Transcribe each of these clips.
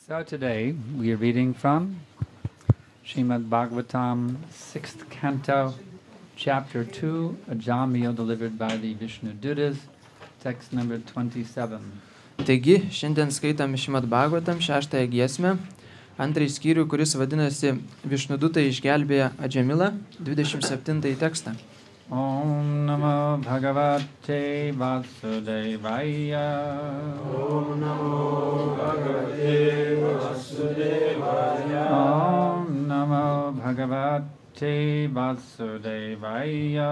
So today we are reading from Srimad Bhagavatam, 6th canto, chapter 2, a Jamil delivered by the Vishnu Dutas, text number 27. Taigi, šiandien skaitome Šrimad Bhagavatam 6 giesmę, antrąjį skyrių, kuris vadinasi Višnudutai išgelbėja Adžamilą, 27 tekstą. Om Namo Bhagavate Vasudevaya. Om Namo Bhagavate Vasudevaya. Om Namo Bhagavate Vasudevaya.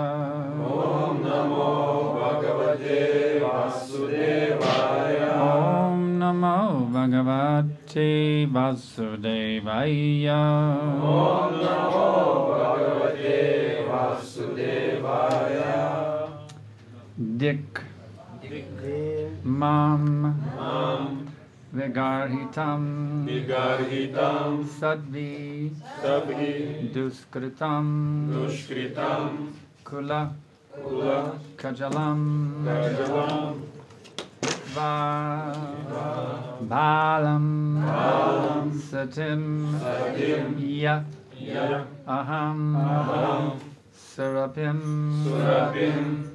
Om Namo Bhagavate Vasudevaya. Om Namo Bhagavate Vasudevaya. Om Namo Bhagavate Vasudevaya. Dik Mam Vigarhitam Vigarhitam Sadvi Sabhi Duskritam Dushkritam Kula Kula Kajalam Kajalam Balam Satim Satim Ya Aham Surapim Surapim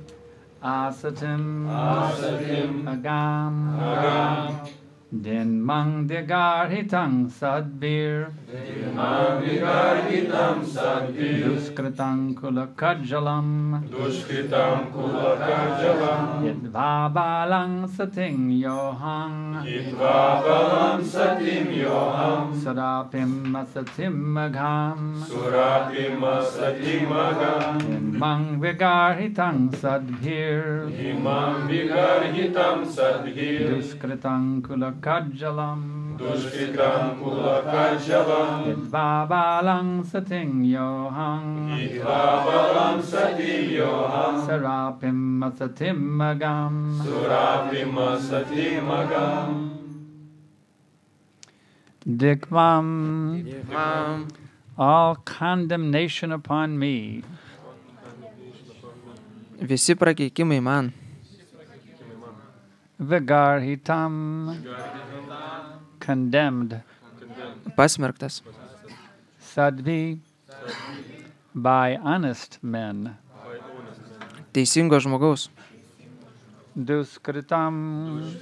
Asatim Asatim Agam Agam Din Mang Digarhitang Sadbir Dimam Vigarhitam Sadhi Duskritang Kula Kajalam Dushkritam Kula Kajalam Yadva Balang Sating Yohang Yitva Balam Satim Yoham Sarapim Asatim Agam Surapim Satim Agam Din Mang Vigarhitang Sadbir Imam Vigarhitam Sadhir Duskritang Kula Kajalam Dushkritam Kula Kajalam Yadva Balang Sating Yohang Yitva Balam Satim Yoham Sarapim Asatim Agam Surapim Satim Agam Dikvam Mam, all condemnation upon me visi prakeikimai man, Vigarhitam condemned pasmerktas, Sadvi by honest men teisingo žmogaus, Duskritam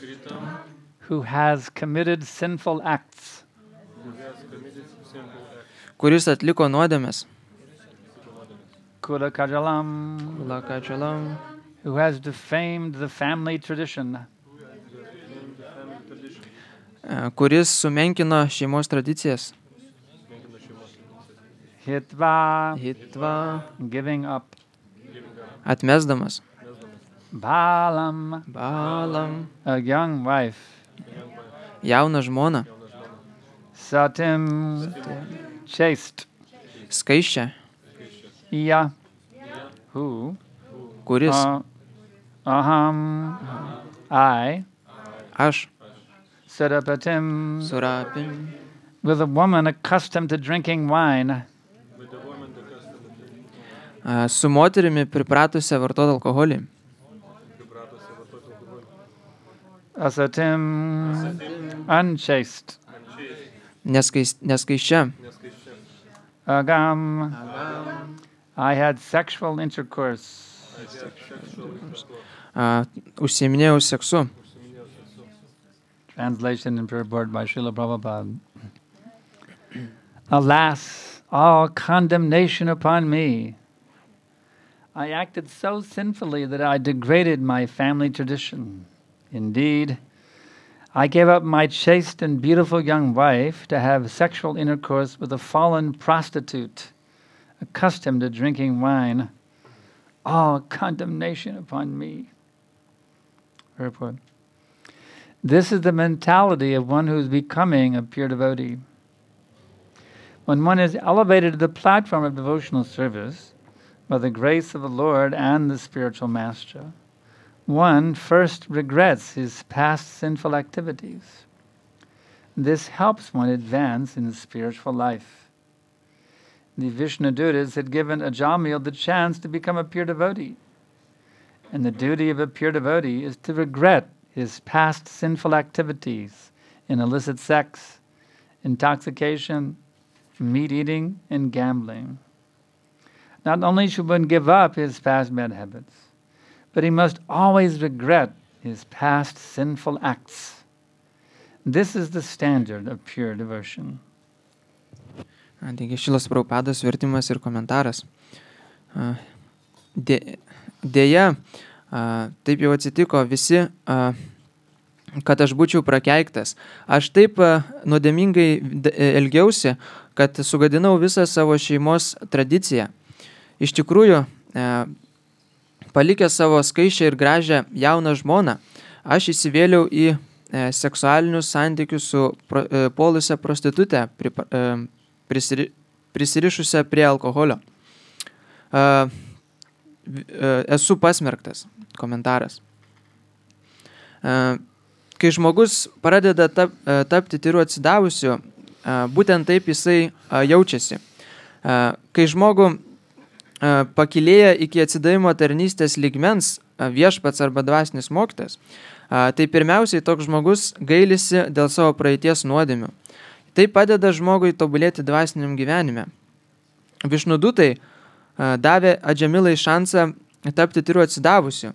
who has committed sinful acts kuris atliko nuodėmes, Kula Kajalam Lakačalam, who has defamed the family tradition kuris sumenkino šeimos tradicijas, Hitva Hitva, giving up atmesdamas, Balam Balam, a young wife jauną žmoną, Satim chaste skaiščią, Ya who kuris, Aham I aš, Sarapatim Surapim, with a woman accustomed to drinking wine su moterimi pripratusią vartoti alkoholį, Asatim unchaste neskaiščią, Agam I had sexual intercourse užsiiminėjau seksu. Translation and purport by Srila Prabhupada. Alas, all condemnation upon me. I acted so sinfully that I degraded my family tradition. Indeed, I gave up my chaste and beautiful young wife to have sexual intercourse with a fallen prostitute, accustomed to drinking wine. All condemnation upon me. Purport. This is the mentality of one who is becoming a pure devotee. When one is elevated to the platform of devotional service by the grace of the Lord and the spiritual master, one first regrets his past sinful activities. This helps one advance in spiritual life. The Vishnu Dutas had given Ajamil the chance to become a pure devotee. And the duty of a pure devotee is to regret his past sinful activities in illicit sex, intoxication, meat eating, and gambling. Not only should one give up his past bad habits, but he must always regret his past sinful acts. This is the standard of pure devotion. Taigi Šilas Prabhupados vertimas ir komentaras. Deja, taip jau atsitiko visi, kad aš būčiau prakeiktas. Aš taip nuodėmingai elgiausi, kad sugadinau visą savo šeimos tradiciją. Iš tikrųjų, palikęs savo skaičią ir gražią jauną žmoną, aš įsivėliau į seksualinius santykius su puolusią prostitutę, prisirišusią prie alkoholio. Esu pasmerktas. Komentaras. Kai žmogus pradeda tapti tyru atsidavusiu, būtent taip jisai jaučiasi. Kai žmogų pakilėja iki atsidavimo tarnystės lygmens viešpats arba dvasinis mokytojas, tai pirmiausiai toks žmogus gailisi dėl savo praeities nuodėmių. Tai padeda žmogui tobulėti dvasiniam gyvenime. Višnudutai davė Adžamilai šansą tapti tyru atsidavusiu.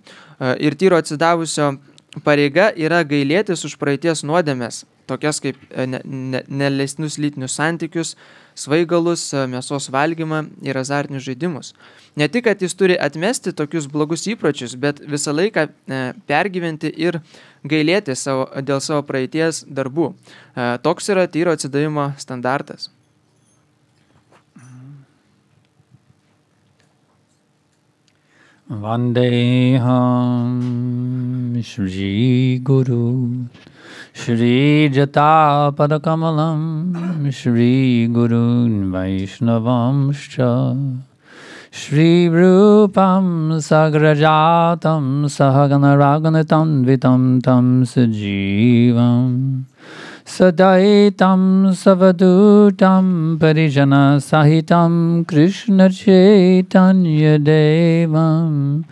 Ir tyru atsidavusio pareiga yra gailėtis už praeities nuodėmes, tokias kaip neleistinus lytinius santykius, svaigalus, mėsos valgymą ir azartinius žaidimus. Ne tik, kad jis turi atmesti tokius blogus įpročius, bet visą laiką pergyventi ir gailėti dėl savo praeities darbų. Toks yra tyro atsidavimo standartas. Vandeham Shri Guru Shri Jata Padakamalam Shri Gurun Vaishnavamscha Shri Rupam Sagrajatam Sahagana Raganatam Vitam Tam Sajivam Sadaitam Savadutam Parijana Sahitam Krishna Chaitanya Devam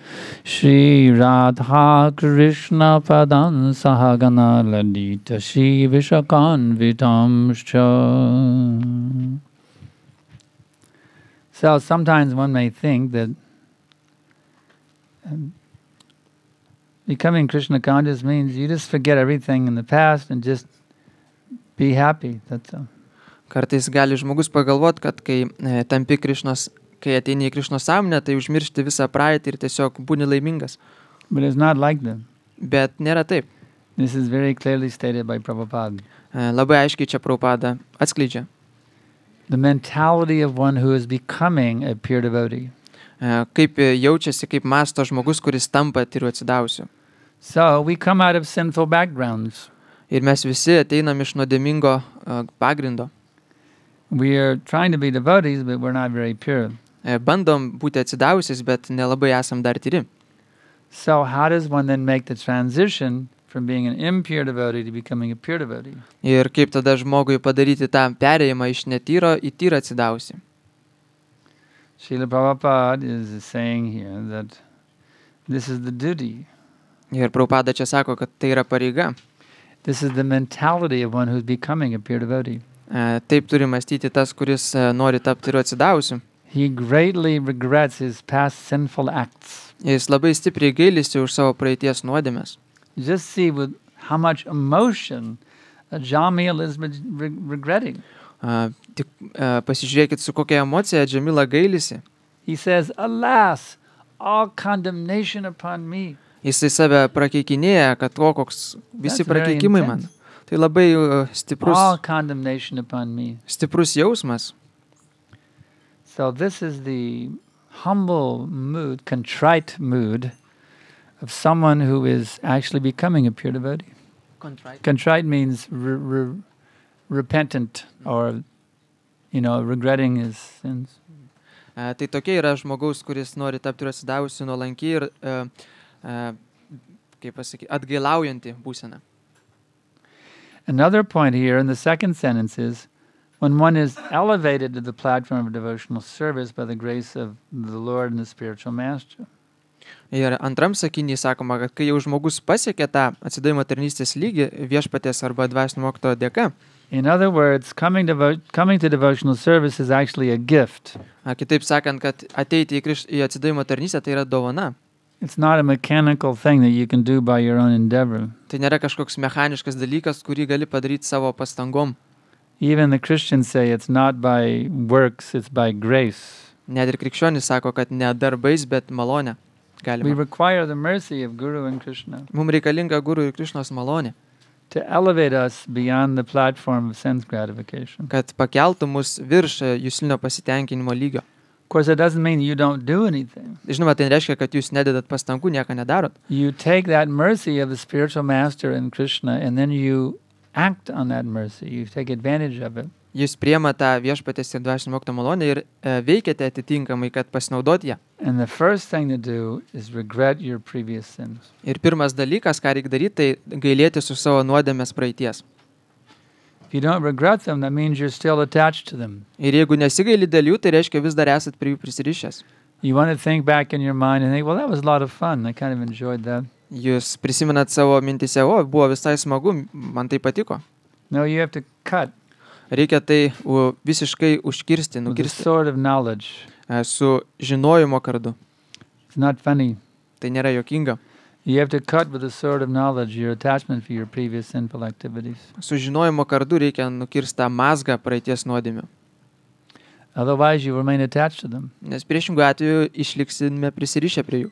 Shri Radha Krishna Padam Sahagana Ladita Shri Vishakanvitam Scha. So sometimes one may think that becoming Krishna conscious means you just forget everything in the past and just be happy. That's all. Kartais gali žmogus pagalvoti, kad kai ateini į Krišnos sąmonę, tai užmiršti visą praeitį ir tiesiog būni laimingas. But it's not like that. Bet nėra taip. This is very clearly stated by Prabhupada. Labai aiškiai čia Prabhupada atskleidžia. The mentality of one who is becoming a pure devotee. Kaip jaučiasi, kaip mąsto žmogus, kuris tampa tyru atsidavusiu. So we come out of sinful backgrounds. Ir mes visi ateinam iš nuodėmingo pagrindo. We are trying to be devotees, but we're not very pure. Bandom būti atsidavusiais, bet nelabai esam dar tyri. So how does one then make the transition from being an impure devotee to becoming a pure devotee? Ir kaip tada žmogui padaryti tą perėjimą iš netyro į tyrą atsidavusį? Srila Prabhupada is saying here that this is the duty. Ir Prabhupada čia sako, kad tai yra pareiga. This is the mentality of one who's becoming a pure devotee. Taip turi mąstyti tas, kuris nori tapti tyru atsidavusiu. He greatly regrets his past sinful acts. Jis labai stipriai gailisi už savo praeities nuodėmes. Just see with how much emotion Jamil is regretting. Tik pasižiūrėkit, su kokia emocija Džamila gailisi. He says, alas, all condemnation upon me. Jisai save prakeikinėja, kad koks visi prakeikimai man. Tai labai stiprus jausmas. So this is the humble mood, contrite mood of someone who is actually becoming a pure devotee. Contrite means repentant or, regretting his sins. Tai tokia yra žmogaus, kuris nori tapti tyru atsidavusiu, nuolanki ir atgailaujanti būsena. Another point here in the second sentence is, when one is elevated to the platform of devotional service by the grace of the Lord and the spiritual master. Ir antram sakinį sakoma, kad kai jau žmogus pasiekia tą atsidavimo tarnystės lygį viešpaties arba dvasinio mokytojo dėka, In other words, coming to devotional service is actually a gift. Kitaip sakant, kad ateiti į atsidavimo tarnystę tai yra dovana. It's not a mechanical thing that you can do by your own endeavor. Tai nėra kažkoks mechaniškas dalykas, kurį gali padaryti savo pastangom. Even the Christians say it's not by works, it's by grace. Net ir krikščionys sako, kad ne darbais, bet malonė We galima. require the mercy of Guru and Krishna Mums reikalinga Guru ir Krišnos malonė, to elevate us beyond the platform of sense gratification. kad pakeltų mus virš juslinio pasitenkinimo lygio. Of course, that doesn't mean you don't do anything. Žinoma, tai reiškia, kad jūs nededat pastangų, nieko nedarot. You take that mercy of the spiritual master and Krishna, and then you act on that mercy. You take advantage of it. Jūs priema tą viešpatės ir dvasinio mokytojo malonę ir veikiate atitinkamai, kad pasinaudot ją. And the first thing to do is regret your previous sins. Ir pirmas dalykas, ką reikia daryti, tai gailėti su savo nuodėmės praeities. If you don't regret them, that means you're still attached to them. Ir jeigu nesigaili dėl jų, tai reiškia vis dar esat prie jų prisirišęs. You want to think back in your mind and think, well, that was a lot of fun. I kind of enjoyed that. Jūs prisimenat savo mintise, o, buvo visai smagu, man tai patiko. No, you have to cut Reikia tai visiškai užkirsti, with the nukirsti sword of knowledge. Su žinojimo kardu. It's not funny. Tai nėra jokinga. You have to cut with the sword of knowledge your attachment for your previous sinful activities. Su žinojimo kardu reikia nukirsti tą mazgą praeities nuodėmių. Otherwise, you remain attached to them, Nes priešingų atveju išliksime prisirišę prie jų.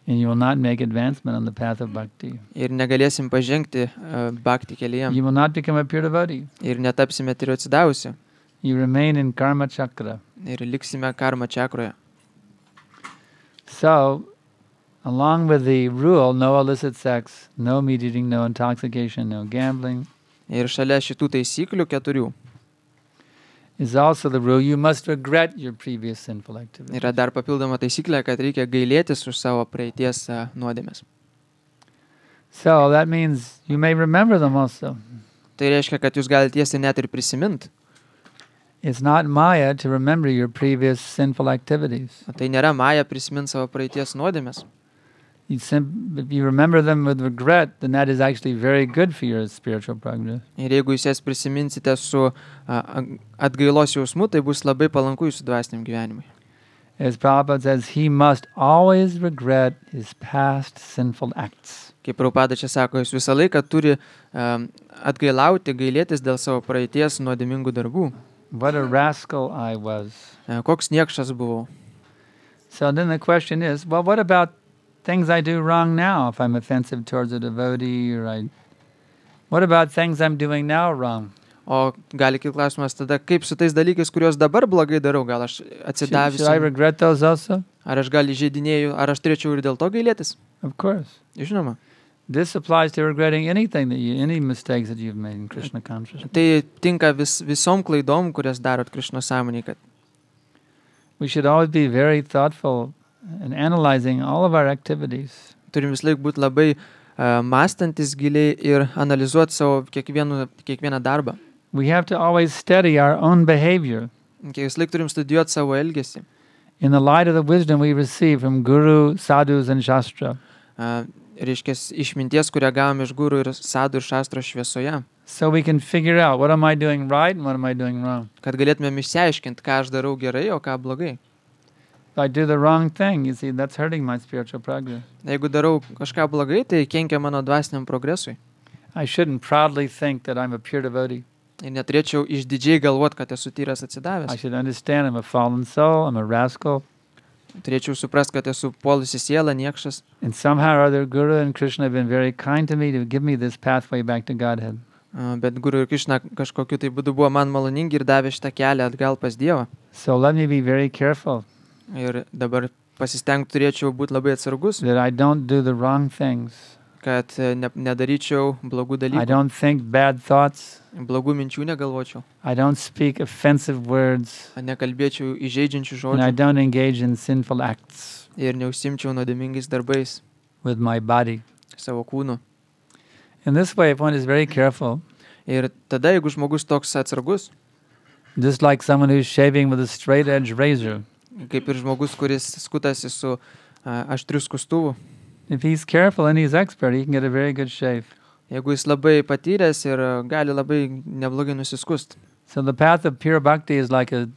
and you will not make advancement on the path of bhakti. Ir negalėsim pažengti bhakti kelyje. You will not become a pure devotee. Ir netapsime tyriu atsidavusi. You remain in karma chakra. Ir liksime karma čakroje. So, along with the rule, no illicit sex, no meat eating, no intoxication, no gambling, Ir šalia šitų taisyklių 4 is also the rule you must regret your previous sinful activities. yra dar papildoma taisyklė, kad reikia gailėtis už savo praeities nuodėmes. So that means you may remember them also. Tai reiškia, kad jūs galite jas net ir prisiminti. It's not maya to remember your previous sinful activities. Tai nėra maja prisiminti savo praeities nuodėmes. If you remember them with regret, then that is actually very good for your spiritual progress. Ir jeigu jūs jas prisiminsite su atgailos jausmu, tai bus labai palanku jūsų dvasiniam gyvenimui. As Prabhupada says, he must always regret his past sinful acts. Kaip Prabhupada čia sako, jis visą laiką turi atgailauti, gailėtis dėl savo praeities nuodėmingų darbų. What a rascal I was. Koks niekšas buvau. So then the question is, well, what about things I do wrong now if I'm offensive towards a devotee what about things I'm doing now wrong? O gali kilti klausimas tada, kaip su tais dalykais, kuriuos dabar blogai darau, gal aš atsidavęs, Should I regret those also? ar aš gal įžeidinėju, ar aš turėčiau ir dėl to gailėtis? Of course. Žinoma. This applies to regretting any mistakes that you've made in Krishna consciousness. Tai tinka visom klaidom, kurias darot Krišnos sąmonėj, kad We should always be very thoughtful in analyzing all of our activities. turim vis laik būti labai mąstantis giliai ir analizuoti savo kiekvieną darbą. We have to always study our own behavior Vis laik turim studijuoti savo elgesį. in the light of the wisdom we receive from Guru, Sadhus, and Shastra. Reiškia išminties, kurią gavom iš gurų ir sadų ir šastro šviesoje. So we can figure out what am I doing right and what am I doing wrong. Kad galėtumėm išsiaiškinti, ką aš darau gerai, o ką blogai. If I do the wrong thing, you see, that's hurting my spiritual progress. Jeigu darau kažką blogai, tai kenkia mano dvasiniam progresui. I shouldn't proudly think that I'm a pure devotee. Ir neturėčiau išdidžiai galvot, kad esu tyras I atsidavęs. should understand I'm a fallen soul, I'm a rascal, Turėčiau suprast, kad esu puolusi siela, niekšas. and somehow or other Guru and Krishna have been very kind to me to give me this pathway back to Godhead. Bet Guru ir Krišna kažkokiu tai būdu buvo man maloningi ir davė šitą kelią atgal pas Dievą. So let me be very careful Ir dabar pasistengti turėčiau būti labai atsargus, that I don't do the wrong things. kad nedaryčiau blogų I dalykų, don't think bad thoughts. blogų minčių negalvočiau, I don't speak offensive words. nekalbėčiau įžeidžiančių And I žodžių don't engage in sinful acts ir neužsimčiau nuodėmingais darbais with my body. savo kūnu. In this way, if one is very careful, Ir tada, jeigu žmogus toks atsargus, just like someone who's shaving with a straight edge razor, kaip ir žmogus, kuris skutasi su aštriu skustuvu, if he's careful and he's expert, he can get a very good shave. Jeigu jis labai patyręs ir gali labai neblogai nusiskust. So the path of pure bhakti is like a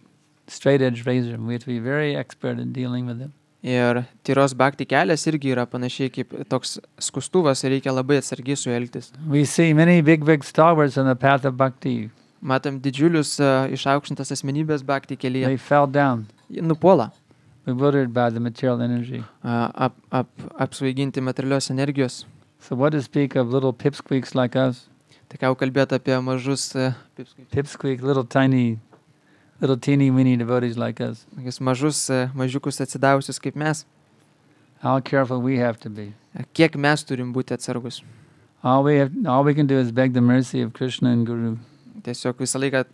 straight edge razor. We have to be very expert in dealing with it. Ir tyros bhakti kelias irgi yra panašiai kaip toks skustuvas ir reikia labai atsargiai su juo elgtis. We see many big stalwarts on the path of bhakti. Matom didžiulius išaukštintas asmenybės bhakti kelyje. They fell down, Jie nupuola, bewildered by the material energy. apsvaiginti materialios energijos. So what to speak of little pipsqueaks like us? Tai ką jau kalbėti apie mažus, Pipsqueak, little teeny weeny devotees like us. mažiukus atsidavusius kaip mes. How careful we have to be. Kiek mes turim būti atsargus. All we can do is beg the mercy of Krishna and Guru. Tiesiog visą laiką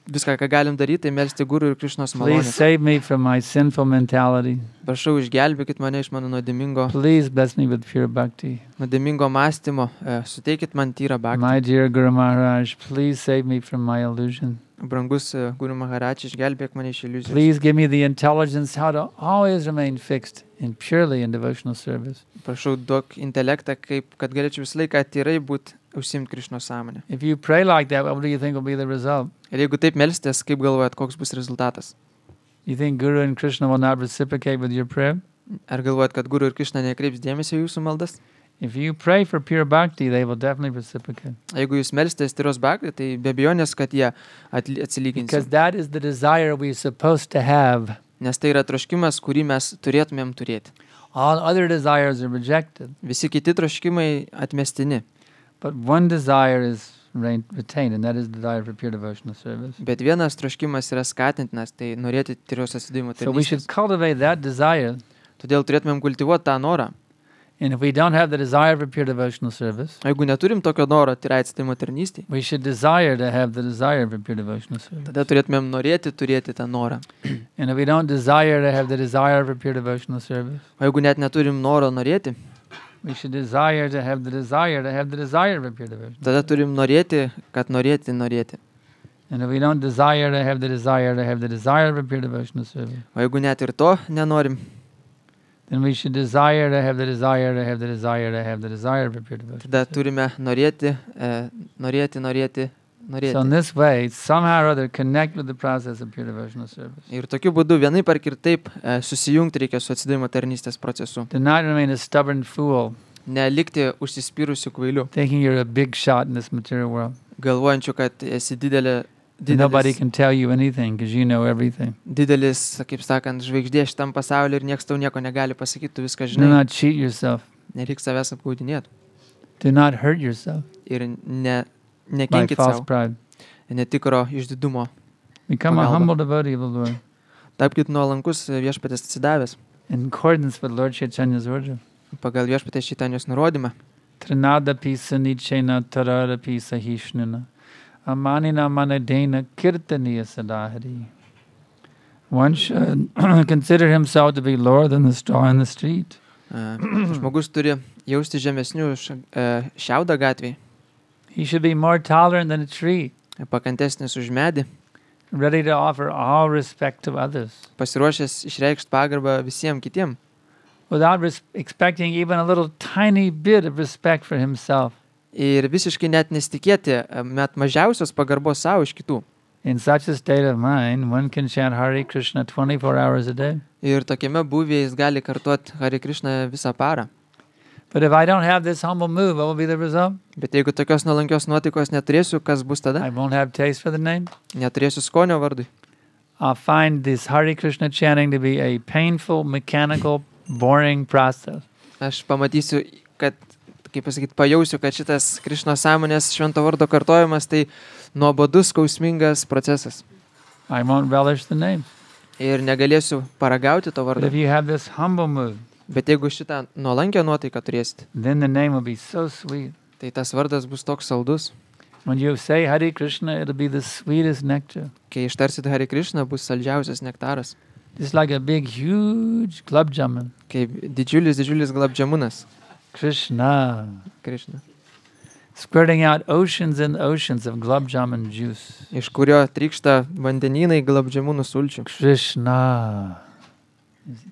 viską, ką galim daryti, tai melsti Guru ir Krišnos Please malonės. save me from my sinful mentality. Prašau, išgelbėkit mane iš mano nuodėmingo Please bless me with pure bhakti. mąstymo, suteikit man tyrą bhakti. My dear Guru Maharaj, please save me from my illusion. Brangus Guru Maharaj, išgelbėk mane iš iliuzijos. Please give me the intelligence how to always remain fixed and purely in devotional service. Prašau, duok intelektą, kad galėčiau visą laiką tyrai būti užsimti Krišnos sąmonę. If you pray like that, what do you think will be the result? Ir jeigu taip melstės, kaip galvojat, koks bus rezultatas? You think Guru and Krishna will not reciprocate with your prayer? Ar galvojat, kad Guru ir Krišna nekreips dėmesio į jūsų maldas? If you pray for pure bhakti, they will definitely reciprocate. Jeigu jūs melstės tyros bhakti, tai be abejonės, kad jie atsilygins. Because that is the desire we're supposed to have. Nes tai yra troškimas, kurį mes turėtumėm turėti. All other desires are rejected, Visi kiti troškimai atmestini, but one desire is retained, and that is the desire for pure devotional service. bet vienas troškimas yra skatintinas, tai norėti tyros atsidavimo So we should tarnystės. cultivate that desire. Todėl turėtumėm kultivuoti tą norą. And if we don't have the desire for pure devotional service, O jeigu neturim tokio noro tyrai atsidavimo tarnystėje, we should desire to have the desire for pure devotional service. tada turėtumėm norėti turėti tą norą. And if we don't desire to have the desire for pure devotional service, O jeigu net neturim noro norėti, we should desire to have the desire for pure devotional. tada turim norėti, kad norėti. And if we don't desire to have the desire for pure devotional service, O jeigu net ir to nenorim, then we should desire to have the desire for pure devotional tada service. turime norėti. So in this way, somehow or other, connect with the process of pure devotional service. Ir tokiu būdu vienaip ar kitaip susijungti reikia su atsidavimo tarnystės procesu. Do not remain a stubborn fool, Nelikti užsispyrusiu kvailiu, thinking you're a big shot in this material world. galvojančiu, kad esi Nobody can tell you anything because you know everything. didelis, kaip sakant, žvaigždė šitam pasauliu ir niekas tau nieko negali pasakyti, tu viską Do žinai. not cheat yourself. Nereik savęs apgaudinėti. Do not hurt yourself Ir by nekenkit false savo pride. netikro išdidumo. Become a Pagalba. humble devotee of the Lord Tapkit nuolankus viešpatės atsidavęs in accordance with Lord Chaitanya's order. pagal viešpatės šitanios nurodymą. Trinada pisa nichena tarada pisa hishnana. Amanina manadena kirtaniya sadahari. One should consider himself to be lower than the straw in the street. Žmogus turi jausti žemesnių šiaudą gatvėje, He should be more tolerant than a tree, pakantesnis už medį, ready to offer all respect to others, pasiruošęs išreikšti pagarbą visiems kitiem, without expecting even a little tiny bit of respect for himself. ir visiškai net nesitikėti net mažiausios pagarbos savo iš kitų. In such a state of mind, one can chant Hare Krishna 24 hours a day. Ir tokiame būvyje jis gali kartuoti Hare Krishna visą parą. But if I don't have this humble mood, what will be the result? Bet jeigu tokios nuolankios nuotaikos neturėsiu, kas bus tada? I won't have taste for the name. Neturėsiu skonio vardui. I'll find this Hare Krishna chanting to be a painful, mechanical, boring process. Aš pamatysiu, kad, kaip pasakyti, pajausiu, kad šitas Krišnos sąmonės švento vardo kartojimas tai nuobodus, skausmingas procesas. I won't relish the name. Ir negalėsiu paragauti to But vardo. if you have this humble mood, Bet jeigu šitą nuolankę nuotaiką turėsit, then the name will be so sweet. tai tas vardas bus toks saldus. When you say Hare Krishna, it'll be the sweetest nectar. Kai ištarsit Hare Krishna, bus saldžiausias nektaras. Just like a big, huge glub jamun. Kaip didžiulis glabdžiamunas. Krishna. Krišna. Squirting out oceans and oceans of glub jamun juice. Iš kurio trykšta vandenynai glabdžiamūnų sulčių. Krishna.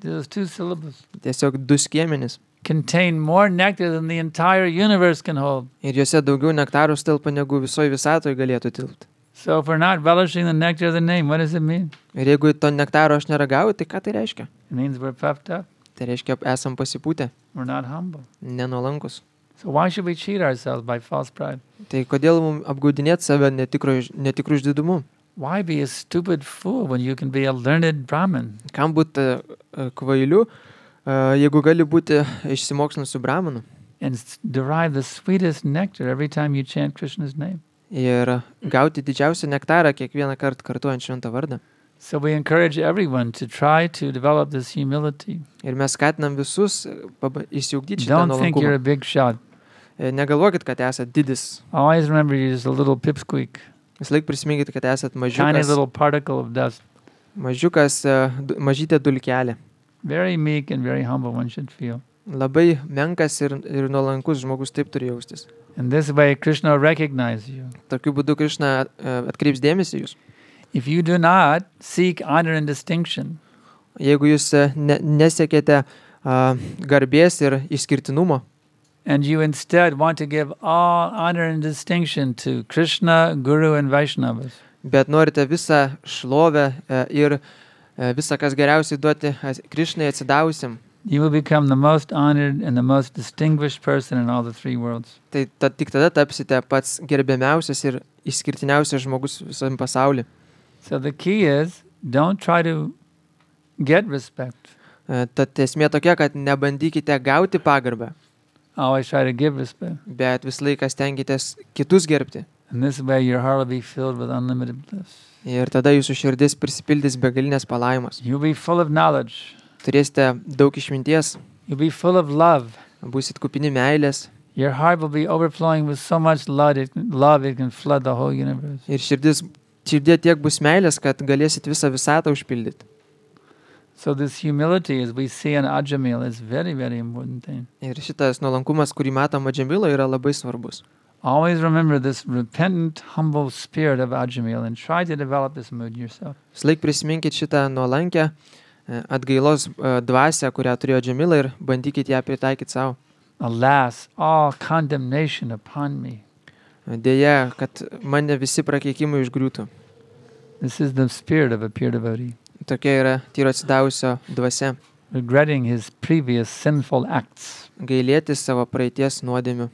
Those two syllables. Tiesiog du skiemenys. contain more nectar than the entire universe can hold. Ir juose daugiau nektarų telpa negu visoje visatoje galėtų tilpti. So if we're not relishing the nectar of the name, what does it mean? Ir jeigu to nektaro aš neragauju, tai ką tai reiškia? It means we're puffed up. Tai reiškia, esam pasipūtę, We're not humble. nenuolankus. So why should we cheat ourselves by false pride? Tai kodėl mums apgaudinėti save netikrų išdidumu? Why be a stupid fool when you can be a learned Brahmin? Kam būti kvailiu, jeigu gali būti išsimokslinusiu brahmanu And derive the sweetest nectar every time you chant Krishna's name. ir gauti didžiausią nektarą kiekvieną kartą kartuojant šventą vardą. So we encourage everyone to try to develop this humility. Ir mes skatinam visus įsiugdyti šitą Don't think you're a nuolankumą. big shot. Negalvokit, kad esat didis. Always remember you're just a little pipsqueak, Vis laik prisiminkite, kad esat tiny mažiukas, little particle of dust. mažytė dulkelė. Very meek and very humble one should feel. Labai menkas ir nuolankus žmogus taip turi jaustis. In this way, Krishna will recognize you. Tokiu būdu Krišna atkreips dėmesį jūs. If you do not seek honor and distinction, Jeigu jūs nesiekėte garbės ir išskirtinumo, and you instead want to give all honor and distinction to Krishna, Guru, and Vaishnavas, bet norite visą šlovę ir visą, kas geriausiai duoti Krišnai atsidavusiam, you will become the most honored and the most distinguished person in all the three worlds. tai tik tada tapsite pats gerbiamiausias ir išskirtiniausias žmogus visam pasaulyje. So the key is, don't try to get respect. Tad esmė tokia, kad nebandykite gauti pagarbą, Always try to give respect. bet visą laiką stenkitės kitus gerbti. In this way, your heart will be filled with unlimited bliss. Ir tada jūsų širdis prisipildys begalinės palaimos. You'll be full of knowledge. Turėsite daug išminties, You'll be full of love. būsit kupini meilės Your heart will be overflowing with so much love it can flood the whole universe. ir širdie tiek bus meilės, kad galėsit visą visatą užpildyti. So this humility, as we see in Ajamil, is very, very important thing. Ir šitas nuolankumas, kurį matom Adžamilo, yra labai svarbus. Always remember this repentant, humble spirit of Ajamil and try to develop this mood yourself. Slaik prisiminkit šitą nuolankę atgailos dvasią, kurią turėjo Adžamila ir bandykit ją pritaikyti savo. Alas, all condemnation upon me. Deja, kad mane visi prakeikimai išgriūtų. This is the spirit of a pure devotee, Tokia yra tyro atsidavusio dvasia. regretting his previous sinful acts. Gailėtis savo praeities nuodėmių.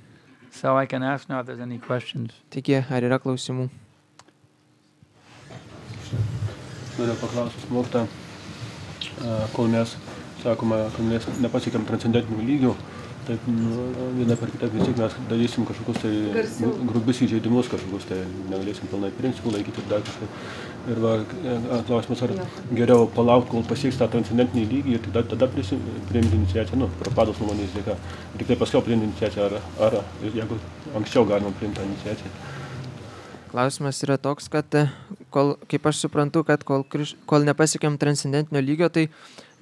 So I can ask now if there's any questions. Taigi, ar yra klausimų? Noriu paklausti mokytoją, kol mes sakome, kad mes nepasiekėm transcendentinių lygių, taip vieną per kitą vis tiek mes darysim kažkokius tai grubius įžeidimus, kažkokius tai negalėsim pilnai principų laikyti ir dar kažkai. Ir va, klausimas, ar geriau palaukti, kol pasieks tą transcendentinį lygį ir tada priimti iniciaciją, Prabhupados nuomonės dėka. Tik tai paskiau priimti iniciaciją, ar jeigu anksčiau galima priimti tą iniciaciją. Klausimas yra toks, kad kaip aš suprantu, kad kol nepasiekėm transcendentinio lygio, tai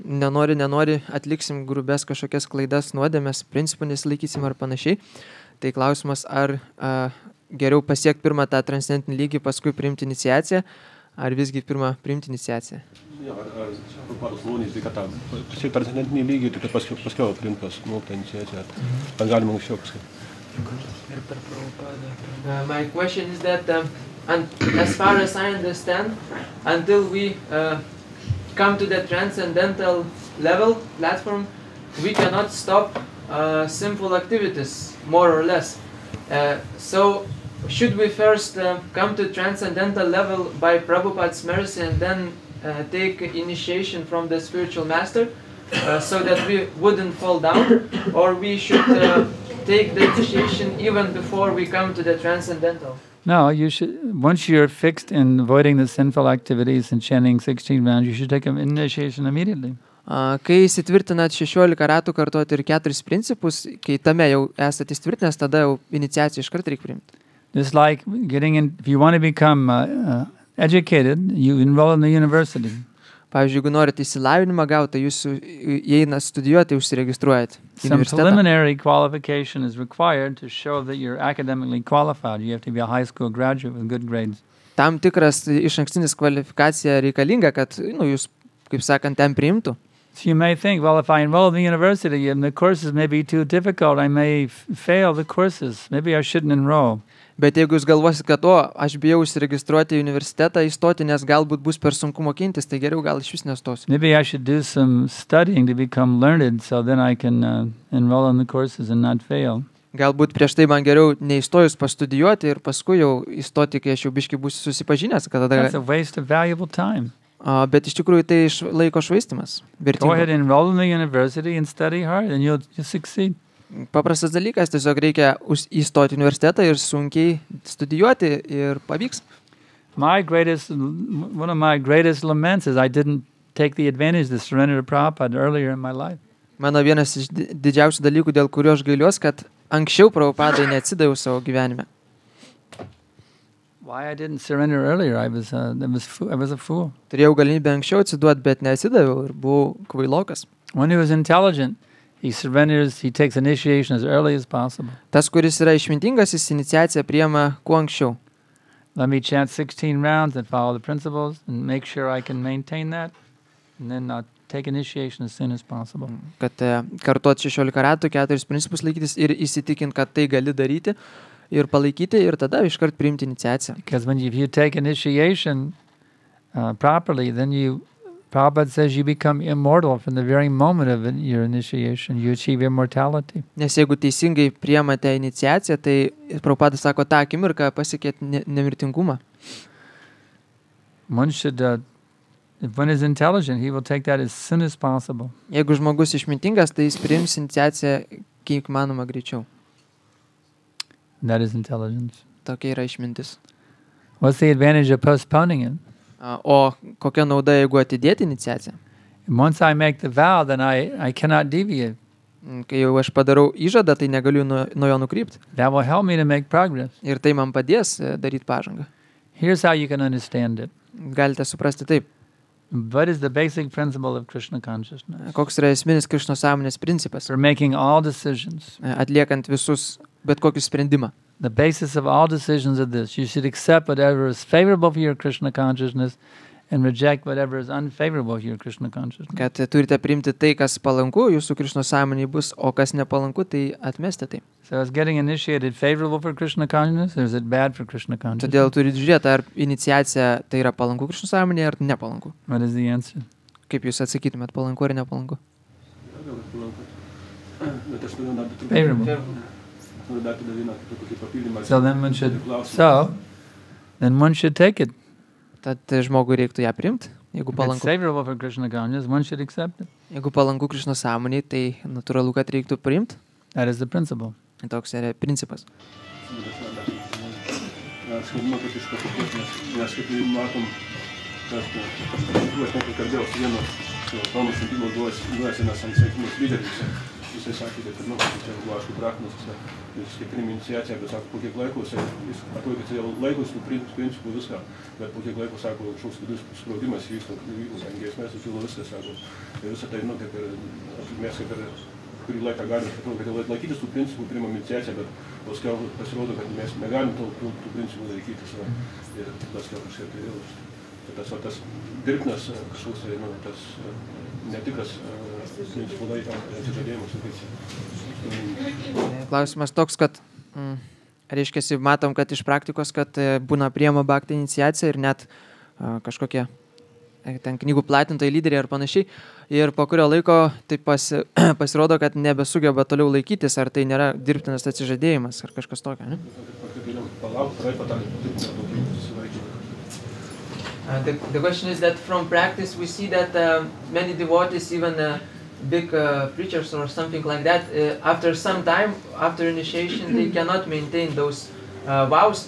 nenori atliksim grubės kažkokias klaidas, nuodėmės, principų nesilaikysim ar panašiai. Tai klausimas, ar geriau pasiekti pirmą tą transcendentinį lygį, paskui priimti iniciaciją, ar visgi pirmą priimti iniciaciją. Ar Prabhupados nuomonės dėka tą pasiekti transcendentinį lygį, tik tai paskiau priimti tą iniciaciją. Ar galima anksčiau paskui? My question is that, as far as I understand, until we come to the transcendental level, platform, we cannot stop sinful activities, more or less. So, should we first come to transcendental level by Prabhupada's mercy and then take initiation from the spiritual master so that we wouldn't fall down, or we should take the initiation even before we come to the transcendental? No, you should. Once you're fixed in avoiding the sinful activities and chanting 16 rounds, you should take an initiation immediately. Kai įsitvirtinat 16 ratų kartuoti ir 4 principus, kai tame jau esate įsitvirtinęs, tada jau iniciaciją iškart reikia priimti. Just like getting in, if you want to become educated, you enroll in the university. Pavyzdžiui, jeigu norite įsilavinimą gauti, jūs įeina studijuoti, užsiregistruojat į Some universitetą. preliminary qualification is required to show that you're academically qualified. You have to be a high school graduate with good grades. Tam tikras išankstinis kvalifikacija reikalinga, kad jūs, kaip sakant, ten priimtų. So you may think, well, if I enroll in the university and the courses may be too difficult, I may fail the courses. Maybe I shouldn't enroll. Bet jeigu jūs galvosit, kad aš bijau užsiregistruoti į universitetą, įstoti, nes galbūt bus per sunku mokintis, tai geriau gal iš vis nestosiu. Maybe I should do some studying to become learned, so then I can enroll in the courses and not fail. Galbūt prieš tai man geriau neįstojus pastudijuoti ir paskui jau įstoti, kai aš jau biškį būsiu susipažinęs. That's a waste of valuable time. Bet iš tikrųjų tai laiko švaistimas. Go ahead and enroll in the university and study hard and you'll succeed. Paprastas dalykas, tiesiog reikia įstoti į universitetą ir sunkiai studijuoti ir pavyks. One of my greatest laments is I didn't take the advantage to surrender to Prabhupada earlier in my life. Mano vienas iš didžiausių dalykų, dėl kurio aš gailiuosi, kad anksčiau Prabhupadai neatsidaviau savo gyvenime. Why I didn't surrender earlier? I was a fool. Turėjau galimybę anksčiau atsiduoti, bet neatsidaviau ir buvau kvailokas. One who is intelligent, he surrenders, he takes initiation as early as possible. Tas, kuris yra išmintingas, jis iniciaciją priema kuo anksčiau. Let me chant 16 rounds and follow the principles and make sure I can maintain that, and then I'll take initiation as soon as possible. Kad kartuot 16 ratų, 4 principus laikytis ir įsitikint, kad tai gali daryti ir palaikyti ir tada iškart priimti iniciaciją. Because if you take initiation properly, then Prabhupada says you become immortal from the very moment of your initiation. You achieve immortality. Nes jeigu teisingai priimate iniciaciją, tai Prabhupada sako, tą akimirką pasiekėt nemirtingumą. One should, if one is intelligent, he will take that as soon as possible. Jeigu žmogus išmintingas, tai jis priims iniciaciją kiek manoma greičiau. That is intelligence. Tokia yra išmintis. What's the advantage of postponing it? O kokia nauda, jeigu atidėti iniciaciją? Once I make the vow, then I cannot deviate. Kai jau aš padarau įžadą, tai negaliu nuo jo nukrypti. That will help me to make progress. Ir tai man padės daryti pažangą. Here's how you can understand it. Galite suprasti taip. What is the basic principle of Krishna consciousness? Koks yra esminis Krišnos sąmonės principas? For making all decisions. Atliekant visus, bet kokį sprendimą. The basis of all decisions is this. You should accept whatever is favorable for your Krishna consciousness and reject whatever is unfavorable for your Krishna consciousness. Kad turite priimti tai, kas palanku jūsų Krišnos sąmonėje bus, o kas nepalanku, tai atmesti tai. So is getting initiated favorable for Krishna consciousness or is it bad for Krishna consciousness? Todėl turite žiūrėti, ar iniciacija tai yra palanku Krišnos sąmonėje ar nepalanku. What is the answer? Kaip jūs atsakytumėt, palanku ar nepalanku? Favorable. So then one should take it. Tad žmogui reiktų ją priimti, jeigu If it's palanku. favorable for Krishna consciousness, one should accept it. Jeigu palanku Krišnos sąmonėje, tai natūralu, kad reiktų priimti. That is the principle. Toks yra principas. Aš manau, kad iš patirties, nes kaip matom, kad aš kalbėjau su vienu Tomo šventimo duosinas ansakymus lyderis. Jisai sakė, kad čia buvo aišku praktinis, jis kaip priėmė iniciaciją, bet sako, po kiek laiko, jis atrodo, kad jau laikus tų principų viską, bet po kiek laiko, sako, kažkoks vidus spraudimas įvyksta, giesmės sukilo viskas, sako, ir visą tai, kaip ir, mes kaip ir kurį laiką galime, kad laikytis tų principų priimam iniciaciją, bet paskiau pasirodo, kad mes negalim tų principų laikytis, ir paskiau kažkaip tai vėl. Tas dirbtinas kažkoks, tas netikras principų atsižadėjimas. Klausimas toks, kad reiškiasi, matom, kad iš praktikos, kad būna priima bhakti iniciacija ir net kažkokie ten knygų platintojai, lyderiai ar panašiai. Ir po kurio laiko tai pasirodo, kad nebesugeba toliau laikytis, ar tai nėra dirbtinas atsižadėjimas ar kažkas tokio, ne? The question is that from practice we see that many devotees, even big preachers or something like that, after some time, after initiation, they cannot maintain those vows.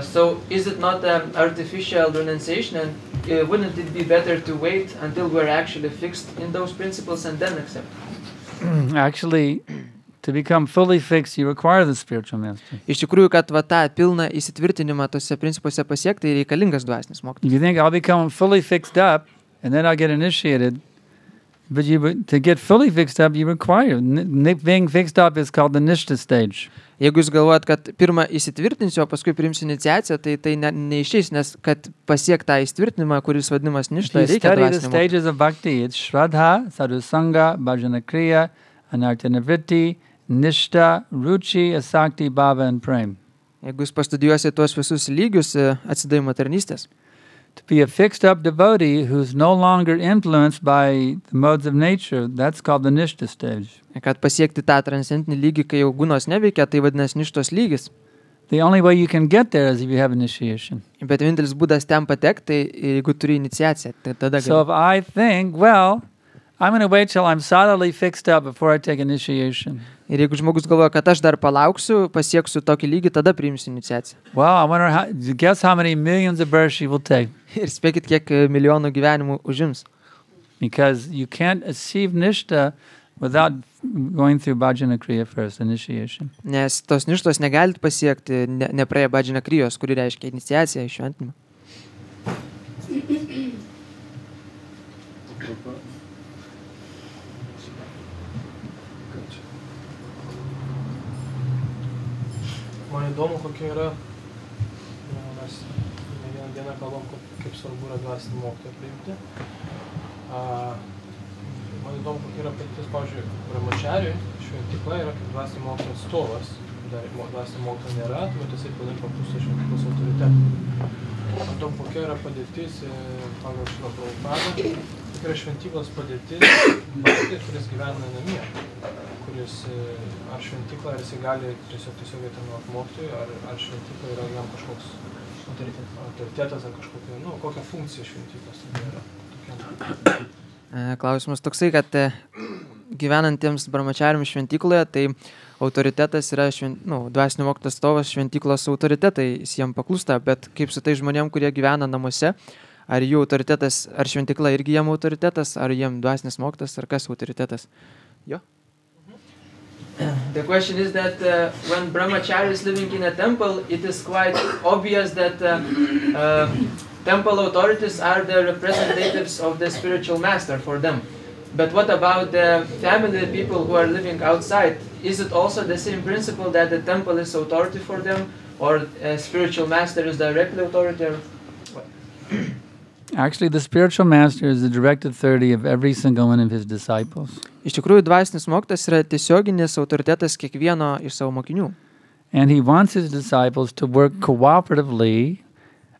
So is it not artificial renunciation, and wouldn't it be better to wait until we're actually fixed in those principles and then accept? Actually, to become fully fixed, you require the spiritual master. Iš tikrųjų, kad va tą pilną įsitvirtinimą tose principuose pasiekti, reikalingas dvasinis mokytojas. If you think I'll become fully fixed up and then I'll get initiated, But to get fully fixed up, you require. Being fixed up is called the Nishta stage. Jeigu jūs galvojat, kad pirmą įsitvirtinsiu, o paskui priimsiu iniciaciją, tai neišeis, nes kad pasiekt tą įsitvirtinimą, kuris vadinamas ništa, If you reikia study the dvasinio mokymo. stages of bhakti, it's Shraddha, Sadhusanga, Bhajanakriya, Anartanavritti, Nishta, Ruchi, Asakti, Bhava, and Prem. Jeigu jūs pastudijuosite tuos visus lygius atsidavimo tarnystės, To be a fixed up devotee who's no longer influenced by the modes of nature, that's called the Nishta stage. kad pasiekti tą transcendentinį lygį, kai jau gunos neveikia, tai vadinasi ništos lygis. The only way you can get there is if you have initiation. Bet vienintelis būdas ten patekti, tai jeigu turi iniciaciją, tai tada So gali. if I think, well, I'm going to wait till I'm solidly fixed up before I take initiation. Ir jeigu žmogus galvoja, kad aš dar palauksiu, pasieksiu tokį lygį, tada priimsiu iniciaciją. Well, I wonder guess how many millions of births she will take. Ir spėkit, kiek milijonų gyvenimų užims. Because you can't achieve Nishta without going through Bhajanakriya first, initiation. Nes tos ništos negalit pasiekti nepraėję Bhajanakrijos, kuri reiškia iniciaciją, išventimą. Man įdomu, kokia yra, mes ne vieną dieną kalbam, kaip svarbu yra dvasinį mokytoją priimti. Man įdomu, kokia yra patirtis, pavyzdžiui, Brahmachariui šventykla yra kaip dvasinio mokytojo atstovas. Dar dvasinio mokytojo nėra, tuomet jisai pilnai paklūsta šventyklos autoritetu. Man įdomu, kokia yra padėtis pagal Šrila Prabhupada, kokia yra šventyklos padėtis bhaktai, kuris gyvena namie. Kuris ar šventykla, ar jisai gali tiesiog tarnauti mokytojui, ar šventykla yra jam kažkoks autoritetas, ar kažkokia, kokia funkcija šventyklos yra. Klausimas toksai, kad gyvenantiems brahmachariams šventykloje, tai autoritetas yra dvasinio mokytojo atstovas šventyklos autoritetai, jis jam paklūsta, bet kaip su tai žmonėm, kurie gyvena namuose, ar jų autoritetas, ar šventykla irgi jam autoritetas, ar jiem dvasinis mokytojas, ar kas autoritetas? Jo. The question is that when brahmachari is living in a temple, it is quite obvious that temple authorities are the representatives of the spiritual master for them. But what about the family people who are living outside? Is it also the same principle that the temple is authority for them, or a spiritual master is directly authority? Or what? Actually, the spiritual master is the direct authority of every single one of his disciples. Iš tikrųjų, dvasinis mokytojas yra tiesioginis autoritetas kiekvieno iš savo mokinių. And he wants his disciples to work cooperatively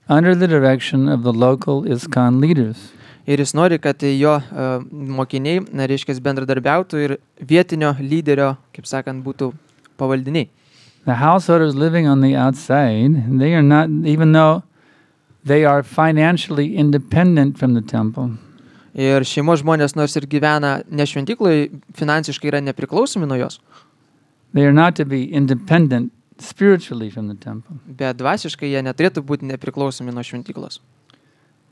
under the direction of the local ISKCON leaders. Ir jis nori, kad jo mokiniai, reiškia, bendradarbiautų ir vietinio lyderio, kaip sakant, būtų pavaldiniai. The householders living on the outside, they are not, even though they are financially independent from the temple. Ir šeimos žmonės, nors ir gyvena ne šventykloje, finansiškai yra nepriklausomi nuo jos. They are not to be independent spiritually from the temple. Bet dvasiškai jie neturėtų būti nepriklausomi nuo šventyklos.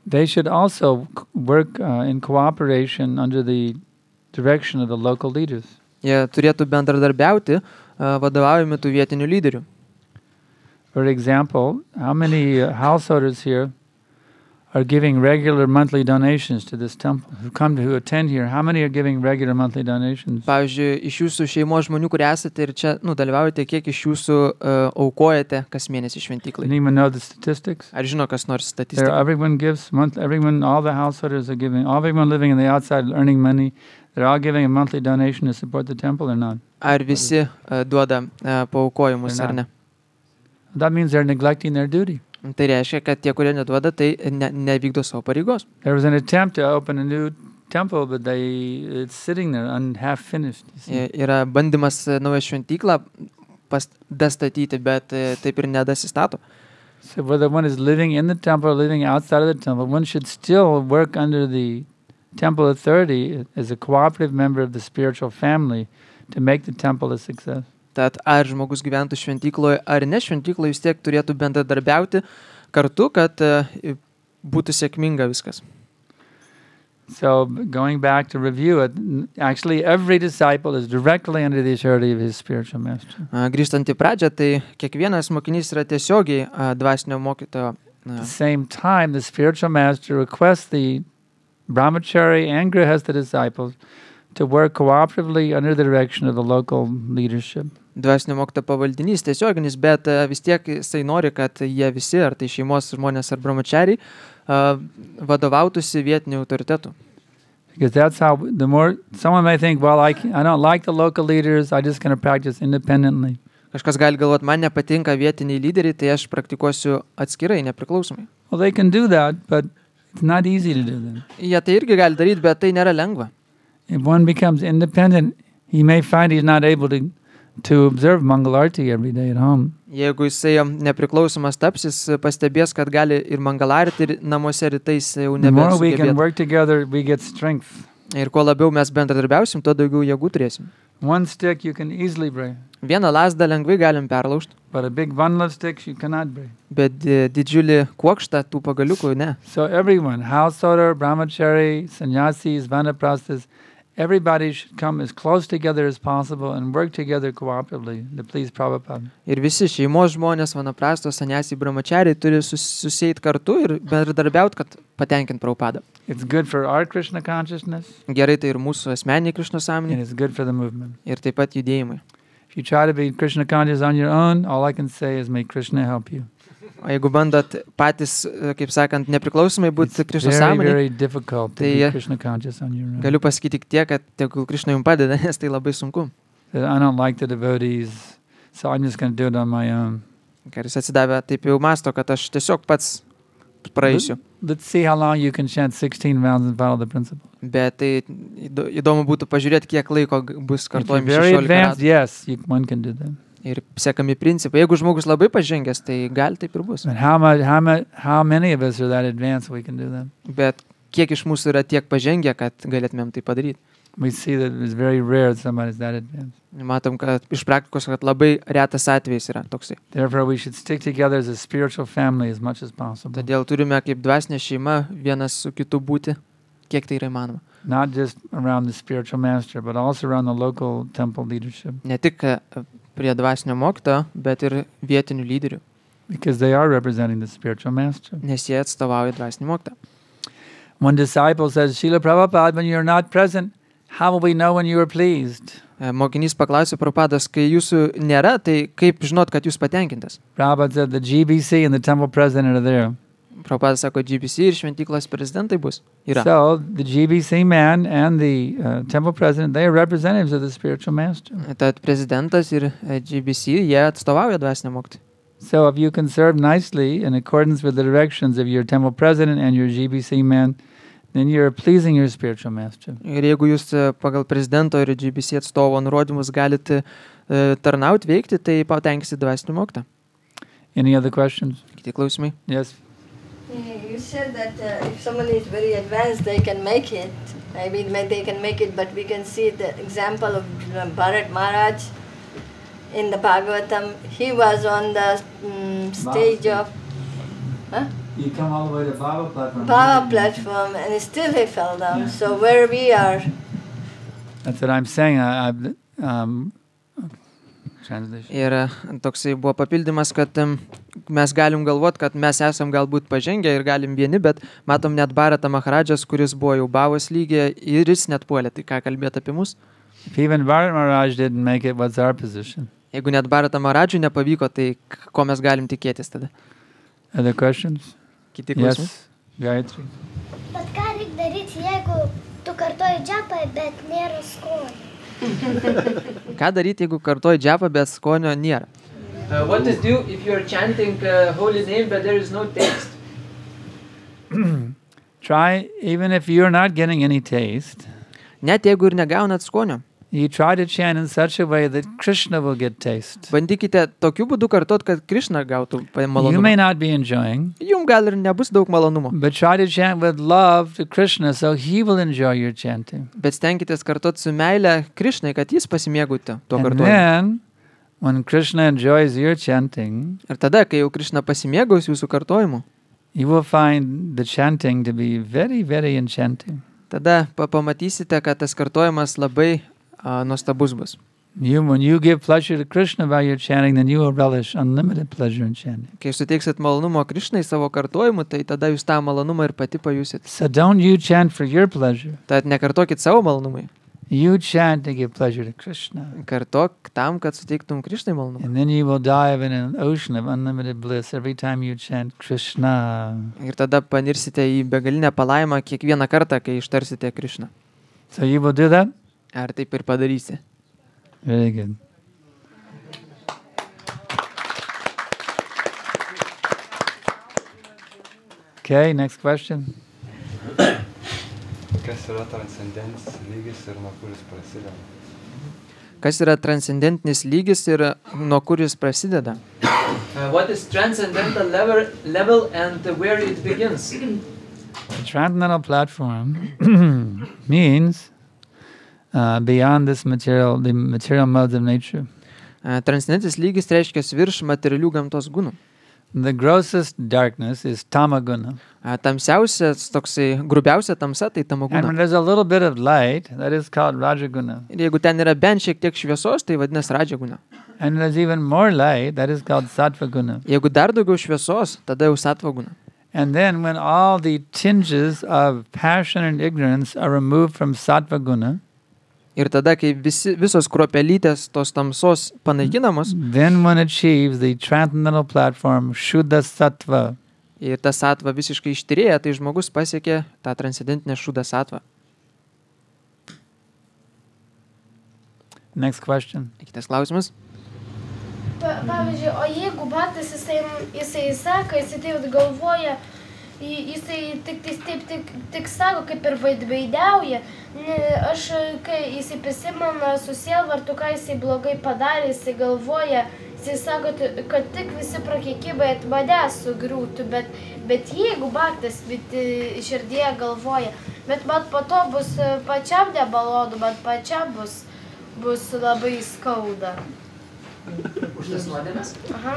They should also work in cooperation under the direction of the local leaders. Jie turėtų bendradarbiauti vadovaujami tų vietinių lyderių. For example, how many householders here are giving regular monthly donations to this temple? Who attend here, how many are giving regular monthly donations? Pavyzdžiui, iš jūsų šeimos žmonių, kurie esate ir čia dalyvaujate, kiek iš jūsų aukojate kas mėnesį šventyklai? Anyone know the statistics? Ar žino kas nors statistiką? Everyone gives monthly. All the householders are giving. Everyone living in the outside earning money, they're all giving a monthly donation to support the temple or not? Ar visi duoda paaukojimus ar ne? That means they're neglecting their duty. Tai reiškia, kad tie, kurie neduoda, tai nevykdo savo pareigos. There was an attempt to open a new temple, but it's sitting there half finished. Yra bandymas naują šventyklą dastatyti, bet taip ir nedasistato. So whether one is living in the temple or living outside of the temple, one should still work under the temple authority as a cooperative member of the spiritual family to make the temple a success. Tad ar žmogus gyventų šventykloje ar ne šventykloje, vis tiek turėtų bendradarbiauti kartu, kad būtų sėkminga viskas. So going back to review it, actually every disciple is directly under the authority of his spiritual master. Grįžtant į pradžią, tai kiekvienas mokinys yra tiesiogiai dvasinio mokytojo. At the same time, the spiritual master requests the brahmachari and grihastha disciples to work cooperatively under the direction of the local leadership. Dvasinio mokytojo pavaldinys tiesioginis, bet vis tiek jisai nori, kad jie visi, ar tai šeimos žmonės ar brahmachariai, vadovautųsi vietiniu autoritetu. Because that's how, the more, someone may think, well, I don't like the local leaders, I'm just going to practice independently. Kažkas gali galvoti, man nepatinka vietiniai lyderiai, tai aš praktikuosiu atskirai, nepriklausomai. Well, they can do that, but it's not easy to do that. Jie tai irgi gali daryti, bet tai nėra lengva. If one becomes independent, he may find he's not able to observe Mangalarti every day at home. Jeigu jisai nepriklausomas taps, jis pastebės, kad gali ir Mangalarti ir namuose rytais jau The more we can nebesugebėti. work together, we get strength. Ir kuo labiau mes bendradarbiausim, tuo daugiau jėgų turėsim. One stick you can easily break, Vieną lazdą lengvai galim perlaužti, but a big bundle of sticks you cannot break. bet didžiulį kuokštą tų pagaliukų ne. So everyone, householder, brahmachari, sannyasis, vanaprasthas, everybody should come as close together as possible and work together cooperatively to please Prabhupada. Ir visi šeimos žmonės, vanaprastos, sanyasiai, brahmachariai turi suseit kartu ir bendradarbiauti, kad patenkint Prabhupadą. It's good for our Krishna consciousness, Gerai tai ir mūsų asmeniniai Krišnos and sąmonė it's good for the movement. ir taip pat judėjimai. If you try to be Krishna conscious on your own, all I can say is may Krishna help you. O jeigu bandot patys, kaip sakant, nepriklausomai būti It's Krišnos very, sąmonė, very difficult to be Tai, Krishna conscious on your own. galiu pasakyti tik tiek, kad tegul Krišna jums padeda, nes tai labai sunku. That I don't like the devotees, so I'm just going to do it on my own. Kai jis atsidavė, taip jau masto, kad aš tiesiog pats praeisiu. Let's see how long you can chant 16 rounds and follow the principle. Bet tai įdomu būtų pažiūrėti, kiek laiko bus If you're kartuojami very 16 advanced, ratų. yes, one can do that. Ir sekami principai. Jeigu žmogus labai pažengęs, tai gali taip ir bus. But how many of us are that advanced we can do that? Bet kiek iš mūsų yra tiek pažengę, kad galėtumėm tai padaryti. We see that it's very rare that somebody's that advanced. Matom, kad iš praktikos, kad labai retas atvejis yra toksai. Therefore, we should stick together as a spiritual family as much as possible. Todėl turime kaip dvasinė šeima vienas su kitu būti, kiek tai yra įmanoma. Not just around the spiritual master, but also around the local temple leadership. Ne tik prie dvasinio mokytojo, bet ir vietinių lyderių, Because they are representing the spiritual master. nes jie atstovauja dvasinį mokytoją. One disciple says, Srila Prabhupada, when you're not present, how will we know when you are pleased? Mokinys paklausė Prabhupados, kai jūsų nėra, tai kaip žinot, kad jūs patenkintas? Prabhupada said, the GBC and the temple president are there. Prabhupadas sako, GBC ir šventyklos prezidentai bus. Yra. So the GBC man and the temple president, they are representatives of the spiritual master. Tad prezidentas ir GBC, jie atstovauja dvasinę mokytoją. So if you can serve nicely in accordance with the directions of your temple president and your GBC man, then you're pleasing your spiritual master. Ir jeigu jūs pagal prezidento ir GBC atstovo nurodymus galite tarnauti, veikti, tai patenkisi dvasinį mokytoją. Any other questions? Kiti klausimai? Yes. You said that if someone is very advanced, they can make it. I mean, they can make it, but we can see the example of Bharat Maharaj in the Bhagavatam. He was on the stage of You come all the way to Baba platform. Bhava platform, and still he fell down. Yeah. So where we are, That's what I'm saying. Translation. Ir toksai buvo papildymas, kad mes galim galvot, kad mes esam galbūt pažengę ir galim vieni, bet matom net Bharata Maharadžas, kuris buvo jau Bhavos lygyje ir jis net puolė. Tai ką kalbėt apie mus? If even Bharat Maharaj didn't make it, what's our position? Jeigu net Bharata Maharadžui nepavyko, tai ko mes galim tikėtis tada? Other questions? Kiti klausimai? Yes, Gayatri. Bet ką reikia daryti, jeigu tu kartoji džapą, bet nėra skonio? Ką daryti, jeigu kartoji džapą, bet skonio nėra? What to do if you're chanting holy name, but there is no taste? Try, even if you're not getting any taste, Net jeigu ir negaunat skonio, you try to chant in such a way that Krishna will get taste. bandykite tokiu būdu kartot, kad Krišna gautų You may malonumą. not be enjoying, Jums gal ir nebus daug malonumo, but try to chant with love to Krishna so he will enjoy your chanting. bet stenkitės kartot su meile Krišnai, kad jis pasimėgautų tuo And kartojimu. then, when Krishna enjoys your chanting, Ir tada, kai jau Krišna pasimėgaus jūsų kartojimu, you will find the chanting to be very, very enchanting. tada pamatysite, kad tas kartojimas labai nuostabus bus. When you give pleasure to Krishna by your chanting, then you will relish unlimited pleasure in chanting. Kai suteiksit malonumo Krišnai savo kartojimu, tai tada jūs tą malonumą ir pati pajusit. So don't you chant for your pleasure. Tad nekartokit savo malonumui. You chant to give pleasure to Krishna. Kartok tam, kad suteiktum Krišnai malonumą. And then you will dive in an ocean of unlimited bliss every time you chant Krishna. Ir tada panirsite į begalinę palaimą kiekvieną kartą, kai ištarsite Krišną. So you will do that? Ar taip ir padarysi? Very good. Okay, next question. Kas yra transcendentinis lygis ir nuo kuris prasideda? Kas yra transcendentinis lygis ir nuo kur jis prasideda? What is transcendental level and where it begins? The transcendental platform means beyond this material, the material modes of nature. Transcendentinis lygis reiškia virš materialių gamtos gūnų. The grossest darkness is tamaguna. Tamsiausias, toksai grubiausia tamsa, tai And tamaguna. when there's a little bit of light, that is called rajaguna. Ir jeigu ten yra bent šiek tiek šviesos, tai vadinasi radžaguna. And there's even more light, that is called sattvaguna. Jeigu dar daugiau šviesos, tada jau satvaguna. And then when all the tinges of passion and ignorance are removed from sattvaguna, Ir tada, kai visos kruopelytės tos tamsos panaikinamos, then one achieves the transcendental platform Shuddha Sattva. ir ta satva visiškai ištyrėja, tai žmogus pasiekė tą transcendentinę šudą satvą. Next question. Kitas klausimas. Pavyzdžiui, o jeigu baktas jisai sako, jisai taip galvoja, jisai tik sako, kaip ir vaidveidauja, aš, kai jisai prisimena su sielvartu, ką jisai blogai padarė, jisai galvoja, jisai sako, kad tik visi prakeikybai at manęs sugriūtų, bet jeigu baktas širdėje galvoja, bet man po to bus pačiam nemalonu, man pačiam bus labai skauda. Už tas nuodėmes? Aha.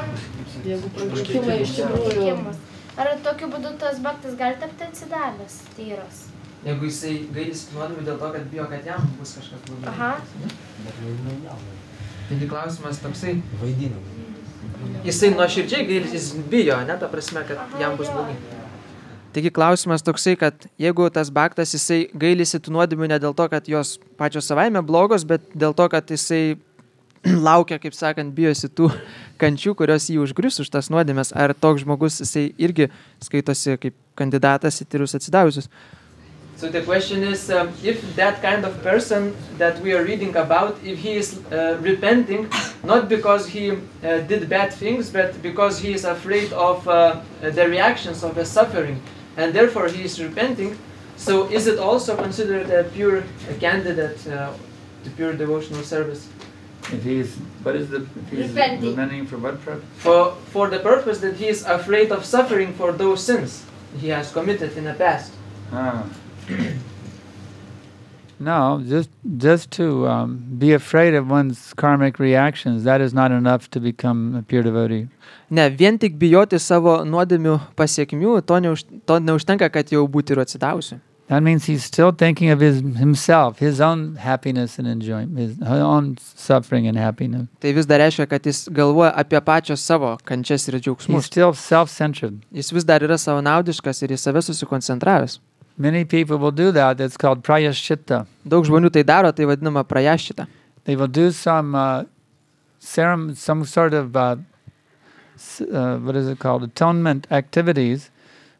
Jeigu prakeikimai iš tikrųjų. Ar tokiu būdu tas baktas gali tapti atsidavęs, tyras? Jeigu jisai gailisi nuodėmių dėl to, kad bijo, kad jam bus kažkas blogai. Aha. Taigi klausimas toksai. Jisai nuoširdžiai gailisi, jis bijo, ne, ta prasme, kad jam bus blogai. Taigi klausimas toksai, kad jeigu tas baktas jisai gailisi tų nuodėmių ne dėl to, kad jos pačios savaime blogos, bet dėl to, kad jisai laukia, kaip sakant, bijosi tų kančių, kurios jį užgrius už tas nuodėmes, ar toks žmogus jisai irgi skaitosi kaip kandidatas į tyrus atsidavusius. So the question is, if that kind of person that we are reading about, if he is repenting, not because he did bad things, but because he is afraid of the reactions of the suffering, and therefore he is repenting, so is it also considered a pure candidate to pure devotional service? If he's repenting for what purpose? For the purpose that he is afraid of suffering for those sins he has committed in the past. No, just to be afraid of one's karmic reactions, that is not enough to become a pure devotee. Ne, vien tik bijoti savo nuodėmių pasiekmių, to neužtenka, kad jau būti ir atsidavusiu. That means he's still thinking of himself, his own happiness and enjoyment, his own suffering and happiness. Tai vis dar reiškia, kad jis galvoja apie pačios savo kančias ir He's džiaugsmus. still self-centered. Jis vis dar yra savanaudiškas ir į save susikoncentravęs. Many people will do that. That's called prayaschitta. Daug žmonių tai daro, tai vadinama prajaščita. They will do some sort of what is it called? Atonement activities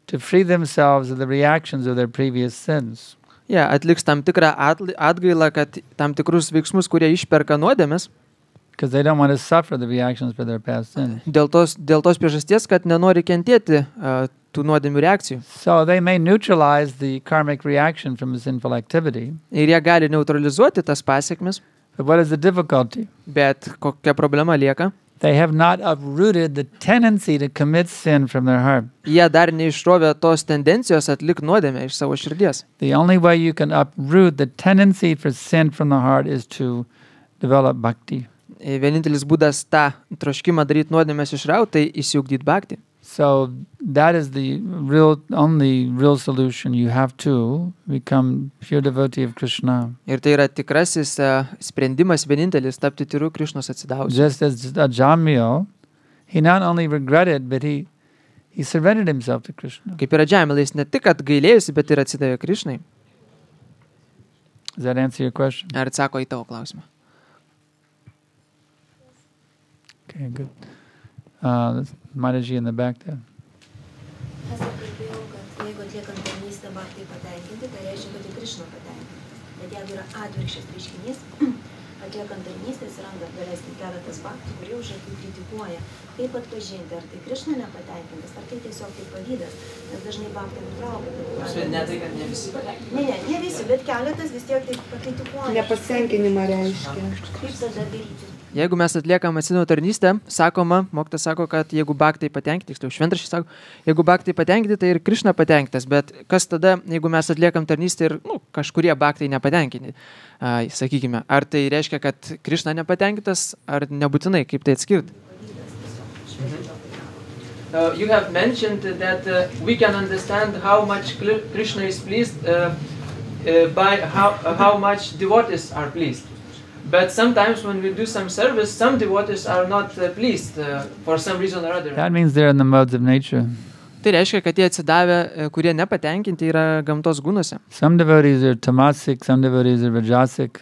to free themselves of the reactions of their previous sins. Jie atliks tam tikrą atgailą, kad tam tikrus veiksmus, kurie išperka nuodėmes, Because they don't want to suffer the reactions for their past sins. dėl tos priežasties, kad nenori kentėti tų nuodėmių reakcijų. So they may neutralize the karmic reaction from a sinful activity. Ir jie gali neutralizuoti tas pasiekmes, But what is the difficulty? bet kokia problema lieka? They have not uprooted the tendency to commit sin from their heart. Jie dar neišrovė tos tendencijos atlikti nuodėmę iš savo širdies. The only way you can uproot the tendency for sin from the heart is to develop bhakti. Vienintelis būdas tą troškimą daryti nuodėmės išrauti, tai įsiugdyti bhaktį. So that is the only real solution. You have to become pure devotee of Krishna. Ir tai yra tikrasis sprendimas vienintelis tapti tyru Krišnos atsidavusiu. Just as Ajamil, he not only regretted, but he surrendered himself to Krishna. Kaip ir Ajamil, jis ne tik atgailėjusi, bet ir atsidavė Krišnai. Does that answer your question? Ar atsako į tavo klausimą? Okay, good. Mataji in the back there. Aš kalbėjau, kad jeigu atliekant tarnystę bhaktai patenkinti, tai reiškia, kad ir Krišna patenkinti. Bet jeigu yra atvirkščias reiškinys, atliekant tarnystę atsiranda daleiskim keletas bhaktų, kurie už akių kritikuoja. Kaip atpažinti, ar tai Krišna nepatenkintas, ar tai tiesiog tai pavydas, nes dažnai bhaktai nutraukia. Ne tai, kad ne visi patenkinti. Ne visi, bet keletas vis tiek tai pakritikuoja. Nepasitenkinimą reiškia. Kaip tada daryti? Jeigu mes atliekam atsidavimo tarnystę, sakoma, mokytojas sako, kad jeigu bhaktai patenkinti, tiksliau šventraštis sako, jeigu bhaktai patenkinti, tai ir Krišna patenkintas, bet kas tada, jeigu mes atliekam tarnystę ir kažkurie bhaktai nepatenkinti, sakykime, ar tai reiškia, kad Krišna nepatenkintas, ar nebūtinai, kaip tai atskirti? You have mentioned that we can understand how much Krishna is pleased by how much devotees are pleased. But sometimes when we do some service, some devotees are not pleased for some reason or other. That means they're in the modes of nature. Tai reiškia, kad tie atsidavę, kurie nepatenkinti, yra gamtos gūnuose. Some devotees are tamasic, some devotees are rajasic.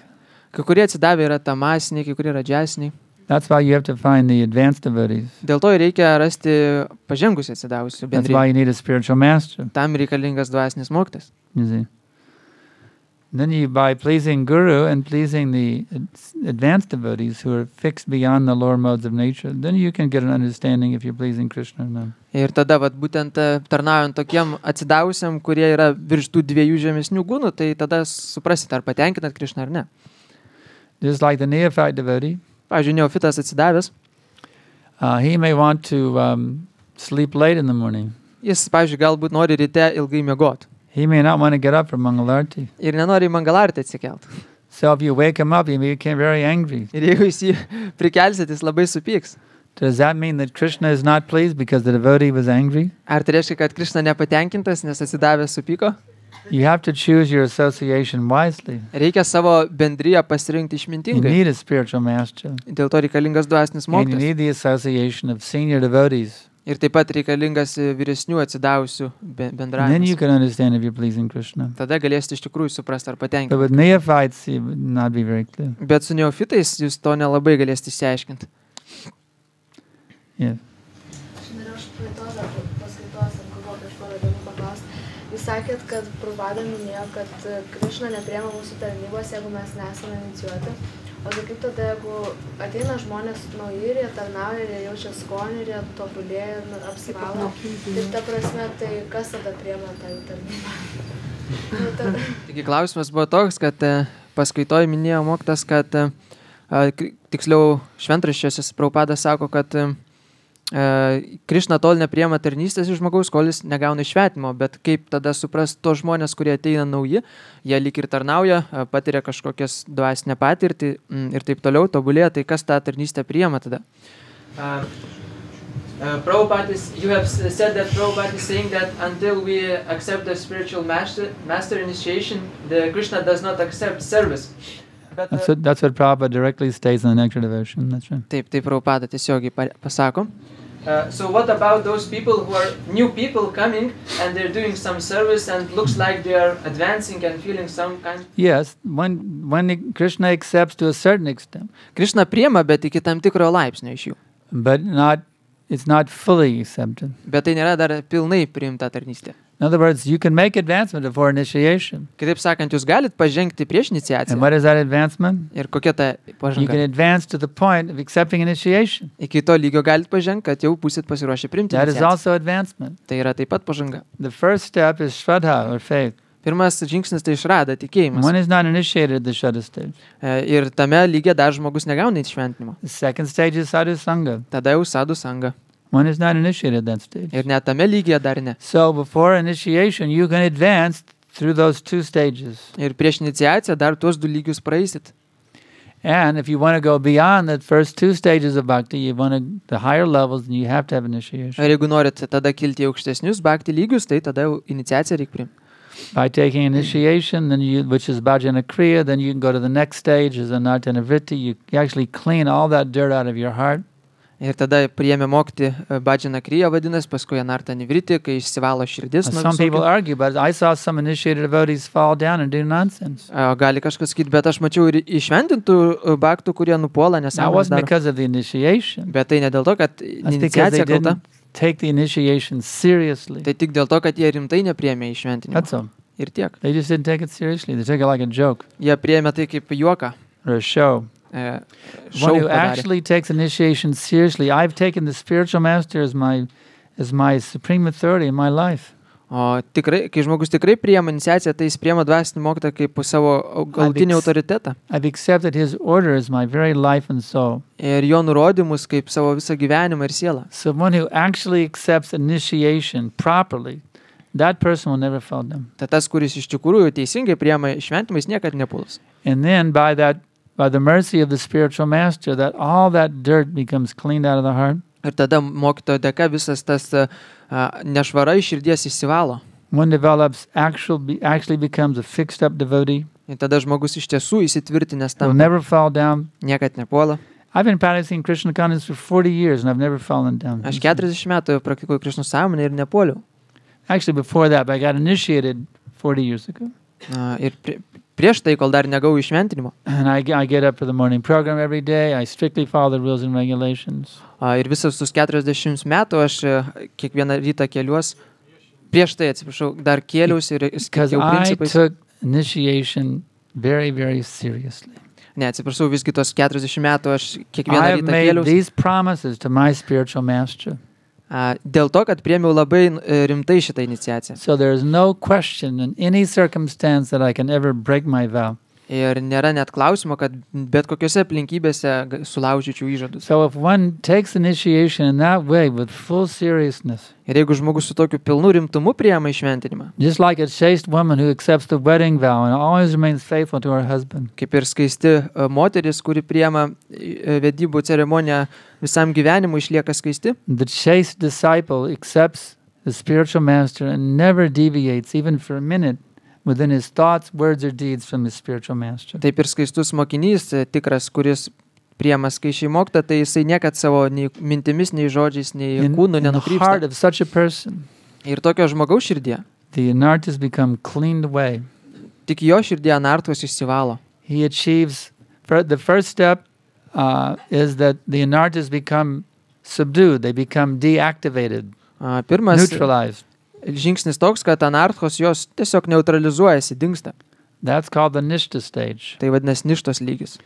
Kai kurie atsidavę yra tamasiniai, kai kurie rajasiniai. That's why you have to find the advanced devotees. Dėl to reikia rasti pažengusių atsidavusių That's why you need a spiritual master. Tam reikalingas dvasinis mokytojas. You see. Then you, by pleasing Guru and pleasing the advanced devotees who are fixed beyond the lower modes of nature, then you can get an understanding if you're pleasing Krishna or not. Ir tada, būtent tarnaujant tokiem atsidavusiam, kurie yra virš tų dviejų žemesnių gūnų, tai tada suprasit, ar patenkinat Krishną ar ne. Just like the neophyte devotee. Pavyzdžiui, neofitas atsidavęs. He may want to sleep late in the morning. Jis, pavyzdžiui, galbūt nori ryte ilgai miegoti. He may not want to get up for Mangalarti. Ir nenori į Mangalartį atsikelt. So if you wake him up, he became very angry. Ir jeigu jis jį prikelsit, jis labai supyks. Does that mean that Krishna is not pleased because the devotee was angry? Ar tai reiškia, kad Krishna nepatenkintas, nes atsidavęs supyko? You have to choose your association wisely. Reikia savo bendriją pasirinkti You išmintingai. need a spiritual master. Dėl to reikalingas dvasinis And you mokytojas. need the association of senior devotees. Ir taip pat reikalingas vyresnių atsidavusių And then you bendravimas. can understand if you're pleasing Krishna. Tada galėsite iš tikrųjų suprasti, ar But patenkinti. with neophytes, it would not be very clear. Bet su neofitais jūs to nelabai galėsite išsiaiškinti. Yeah. Aš norėjau prie to dar paskaitos, ar buvo prieš porą dienų paklausti. Jūs sakėt, kad Prabhupada minėjo, kad Krishna nepriema mūsų tarnybos, jeigu mes nesame inicijuoti. O tai kaip tada, jeigu ateina žmonės nauji ir jie tarnauja, ir jie jaučia skonį, ir jie tobulėja, apsivalo. Tai ta prasme, tai kas tada priema tą jų tarnybą? Taigi klausimas buvo toks, kad paskaitoj minėjo mokytas, kad tiksliau šventraščiuose Prabhupada sako, kad Krishna tol nepriema tarnystės iš žmogaus, kol jis negauna šventinimo, bet kaip tada suprast to žmonės, kurie ateina nauji, jie lyg ir tarnauja, patiria kažkokias dvasinę patirtį ir taip toliau, tobulėja, tai kas tą tarnystę priema tada? Prabhupada, you have said that Prabhupada is saying that until we accept the spiritual master initiation, the Krishna does not accept service. But, That's what Prabhupada directly states in the Nectar Devotion. That's right. Taip, Prabhupada tiesiogiai pasako. So what about those people who are new people coming and they're doing some service and looks like they are advancing and feeling some kind? Yes, when Krishna accepts to a certain extent. Krishna priema, bet iki tam tikro laipsnio iš jų. But it's not fully accepted. Bet tai nėra dar pilnai priimta tarnystė. In other words, you can make advancement before initiation. Kitaip sakant, jūs galit pažengti prieš iniciaciją. And what is that advancement? Ir kokia ta You pažanga? can advance to the point of accepting initiation. Iki to lygio galit pažengti, kad jau būsit pasiruošę priimti That is iniciaciją. also advancement. Tai yra taip pat pažanga. The first step is Shraddha, or faith. Pirmas žingsnis tai išrada tikėjimas. One is not initiated at the Shraddha stage. Ir tame lygyje dar žmogus negauna įšventinimo. The second stage is Sadhu Sangha. Tada jau sadhu sanga. One is not initiated at that stage. Ir net tame lygyje dar ne. So before initiation, you can advance through those two stages. Ir prieš iniciaciją dar tuos du lygius praeisit. And if you want to go beyond the first two stages of bhakti, you want to the higher levels, then you have to have initiation. Ir jeigu norit tada kilti į aukštesnius bhakti lygius, tai tada jau iniciaciją reikia priimti. By taking initiation, then which is bhajana kriya, then you can go to the next stage, is anartana vritti. You actually clean all that dirt out of your heart. Ir tada priėmė mokti bhajana kriya vadinasi, paskui anartana vritti, kai išsivalo širdis. Some people argue, but I saw some initiated devotees fall down and do nonsense. Gali kažkas sakyti, bet aš mačiau ir išventintų bhaktų, kurie nupuola nesąmonės That wasn't daro. because of the initiation. Bet tai ne dėl to, kad That's because they iniciacija kalta. didn't take the initiation seriously. Tai tik dėl to, kad jie rimtai nepriėmė išventinimo. That's all. Ir tiek. They just didn't take it seriously. They took it like a joke Jie priėmė tai kaip juoką. or a show. Šou One who padarė. actually takes initiation seriously. I've taken the spiritual master as my supreme authority in my life. O tikrai, kai žmogus tikrai priėma iniciaciją, tai jis priėma dvasinį mokytoją kaip savo galutinį autoritetą. I've accepted his order as my very life and soul. Ir jo nurodymus kaip savo visą gyvenimą ir sielą. So one who actually accepts initiation properly, that person will never fall down. Tai tas, kuris iš tikrųjų teisingai priėma išventimą, jis niekad nepuls. And then by the mercy of the spiritual master, that all that dirt becomes cleaned out of the heart. Ir tada mokytojo dėka visas tas nešvara iš širdies išsivalo. One develops actually becomes a fixed up devotee. Ir tada žmogus iš tiesų įsitvirtinęs Will tam never fall down. niekad nepuola. I've been practicing Krishna consciousness for 40 years and I've never fallen down. Aš 40 metų praktikuoju Krišnų sąmonę ir nepuoliau. Actually before that, but I got initiated 40 years ago. Ir prieš tai, kol dar negavau išventinimo. And I get up for the morning program every day. I strictly follow the rules and regulations. Ir visus tus 40 metų aš kiekvieną rytą keliuos. Prieš tai, atsiprašau, dar kėliausi ir Because skaičiau I principais. took initiation very, very seriously. Ne, atsiprašau, visgi tos 40 metų aš kiekvieną I have rytą made kėliausi. these promises to my spiritual master. Dėl to, kad priėmiau labai rimtai šitą iniciaciją. So there is no question in any circumstance that I can ever break my vow. Ir nėra net klausimo, kad bet kokiose aplinkybėse sulaužyčiau įžadus. So if one takes initiation in that way with full seriousness, Ir jeigu žmogus su tokiu pilnu rimtumu priėma išventinimą, just like a chaste woman who accepts the wedding vow and always remains faithful to her husband, kaip ir skaisti moteris, kuri priėma vedybų ceremoniją visam gyvenimui, išlieka skaisti, the chaste disciple accepts the spiritual master and never deviates even for a minute within his thoughts, words, or deeds from his spiritual master. taip ir skaistus mokinys, tikras, kuris priėma skaičiai mokytą, tai jisai niekad savo nei mintimis, nei žodžiais, nei kūnu In the heart nenukrypsta. of such a person, Ir tokio žmogaus širdie, the anartas become cleaned away. tik jo širdie anartos išsivalo. He achieves, the first step is that the anartas become subdued, they become deactivated, Pirmas neutralized. žingsnis toks, kad anartos jos tiesiog neutralizuojasi, dingsta. That's called the nishta stage. Tai vadinasi ništos lygis.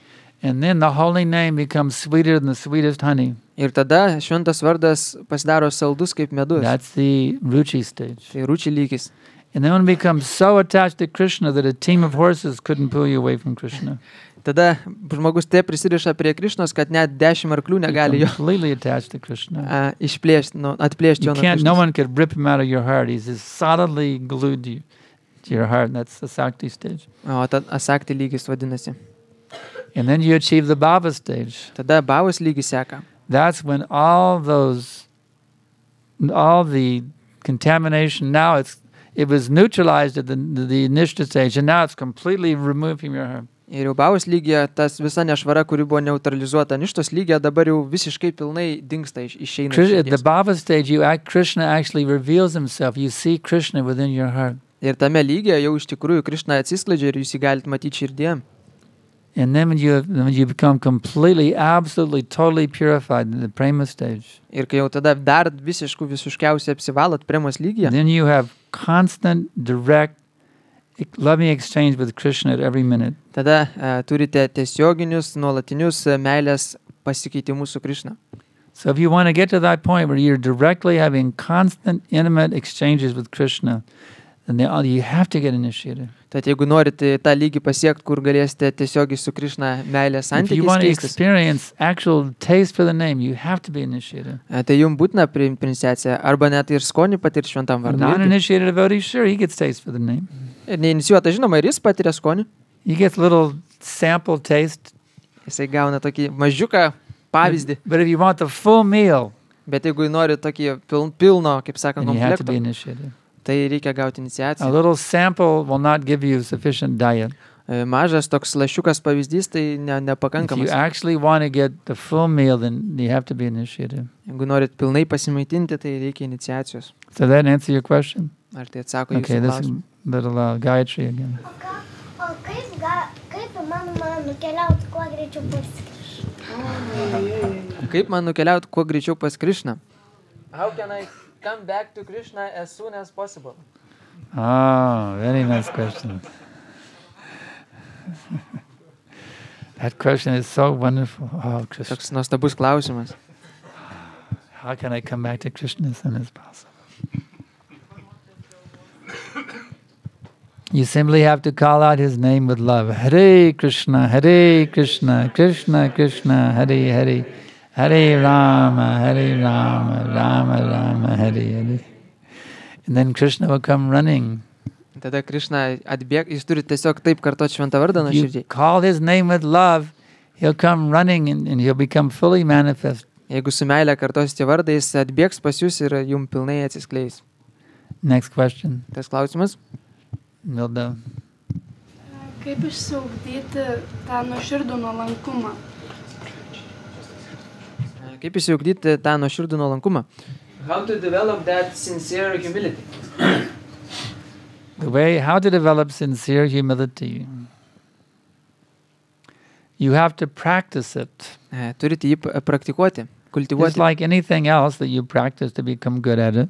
And then the holy name becomes sweeter than the sweetest honey. Ir tada šventas vardas pasidaro saldus kaip medus. That's the ruchi stage. Tai rūčiai lygis. And then one becomes so attached to Krishna that a team of horses couldn't pull you away from Krishna. Tada žmogus taip prisiriša prie Krišnos, kad net 10 arklių negali jo Completely attached to Krishna. išplėšti, atplėšti jo You nuo can't, no Krišnos. one could rip him out of your heart. He's just solidly glued to your heart. That's the Sakti stage. O tad asakti lygis vadinasi. And then you achieve the Bhava stage. Tada bhavos lygis seka. That's when all the contamination, now it was neutralized at the nishta stage, and now it's completely removed from your heart. Ir jau bhavos lygyje tas visa nešvara, kuri buvo neutralizuota ništos lygyje, dabar jau visiškai pilnai dingsta, išeina. At the Bhava stage, Krishna actually reveals himself. You see Krishna within your heart. Ir tame lygyje jau iš tikrųjų Krišna atsiskleidžia ir jūs jį galite matyti širdiem. And then when you become completely, absolutely, totally purified in the prema stage, Ir kai jau tada dar visiškiausiai apsivalot premos lygyje, then you have constant, direct, loving exchange with Krishna at every minute. tada turite tiesioginius, nuolatinius meilės pasikeitimus su Krišna. So if you want to get to that point where you're directly having constant, intimate exchanges with Krishna, then you have to get initiated. Tad jeigu norite tą lygį pasiekti, kur galėsite tiesiogiai su Krišna meilės If you want to santykiais keistis, experience actual taste for the name, you have to be initiated. tai jums būtina priimti iniciaciją arba net ir skonį patirti šventam A vardui. non-initiated devotee, sure, he gets taste for the name. Ir neinicijuota, žinoma, ir jis patiria skonį. He gets a little sample taste. Jisai gauna tokį mažiuką pavyzdį. But if you want the full meal, Bet jeigu nori tokį pilno, kaip sakant, then you have to be komplekto, initiated. tai reikia gauti A iniciaciją. little sample will not give you sufficient diet. Mažas toks lašiukas pavyzdys, tai If you nepakankamas. actually want to get the full meal, then you have to be initiated. Jeigu norit pilnai pasimaitinti, tai reikia iniciacijos. So that answer your question? Ar tai atsako Okay, jūsų this klausimą? little Gayatri again. O kaip įmanoma nukeliauti kuo greičiau pas Krishną? Kaip man nukeliauti kuo greičiau pas Krishną? How can I come back to Krishna as soon as possible? Oh, very nice question. That question is so wonderful. Oh, Krishna. Toks nuostabus klausimas. How can I come back to Krishna as soon as possible? You simply have to call out his name with love. Hare Krishna, Krishna Krishna, Hare Hare, Hare Rama, Rama Rama, Hare Hare. And then Krishna will come running. Tada Krishna atbėg, jis turi tiesiog taip kartoti šventą vardą You nuoširdžiai. call his name with love, he'll come running and he'll become fully manifest. Jeigu su meilė kartosite vardą, jis atbėgs pas jūs ir jum pilnai atsiskleis. Next question, Tas klausimas. Milda. Kaip išsiugdyti tą nuoširdų nuolankumą? Kaip įsiugdyti tą nuoširdų nuolankumą? How to develop that sincere humility? How to develop sincere humility. You have to practice it. Turite jį praktikuoti, Just kultivuoti. like anything else that you practice to become good at it.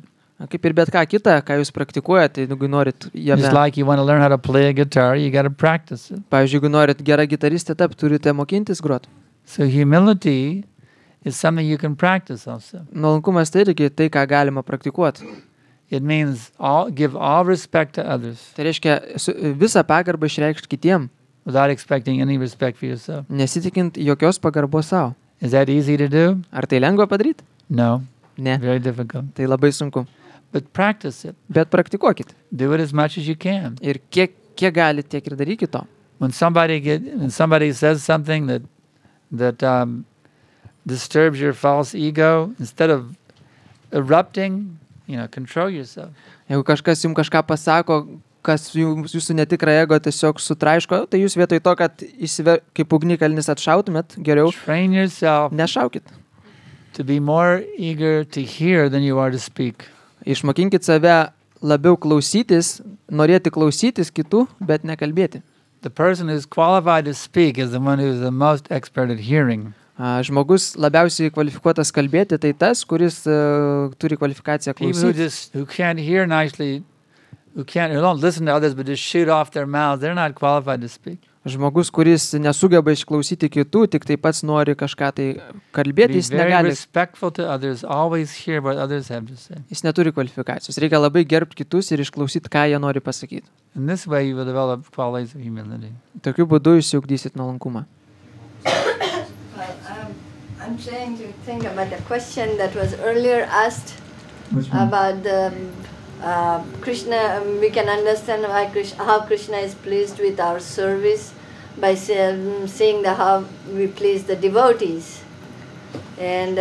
Kaip ir bet ką kitą, ką jūs praktikuojate, jeigu norit jame. Just like you want to learn how to play a guitar, you got to practice it. Pavyzdžiui, jeigu norit gerą gitaristę tapti, turite mokintis groti. So humility is something you can practice also. Nuolankumas tai irgi tai, ką galima praktikuoti. It means give all respect to others Tai reiškia visą pagarbą išreikšti kitiem, without expecting any respect for yourself. nesitikint jokios pagarbos savo. Is that easy to do? Ar tai lengva padaryti? No. Ne. Very difficult. Tai labai sunku. But practice it. Bet praktikuokit. Do it as much as you can. Ir kiek galit, tiek ir darykit to. When somebody says something that disturbs your false ego, instead of erupting, control yourself. Jeigu kažkas jums kažką pasako, kas jūsų netikrą ego tiesiog sutraiško, tai jūs vietoj to, kad kaip ugnikalnis atšautumėt, geriau Train yourself nešaukit. to be more eager to hear than you are to speak. Išmokinkit save labiau klausytis, norėti klausytis kitų, bet nekalbėti. The person who's qualified to speak is the one who's the most expert at hearing. Žmogus labiausiai kvalifikuotas kalbėti, tai tas, kuris turi kvalifikaciją People klausytis. who can't hear nicely, who don't listen to others but just shoot off their mouths, they're not qualified to speak. Žmogus, kuris nesugeba išklausyti kitų, tik taip pats nori kažką tai kalbėti, Be jis very negali. respectful to others, always hear what others have to say. Jis neturi kvalifikacijos. Reikia labai gerbti kitus ir išklausyti, ką jie nori pasakyti. In this way you will develop qualities of humility. Tokiu būdu jūs ugdysit nuolankumą. I'm trying to think about a question that was earlier asked about Krishna. We can understand how Krishna is pleased with our service by seeing how we please the devotees. And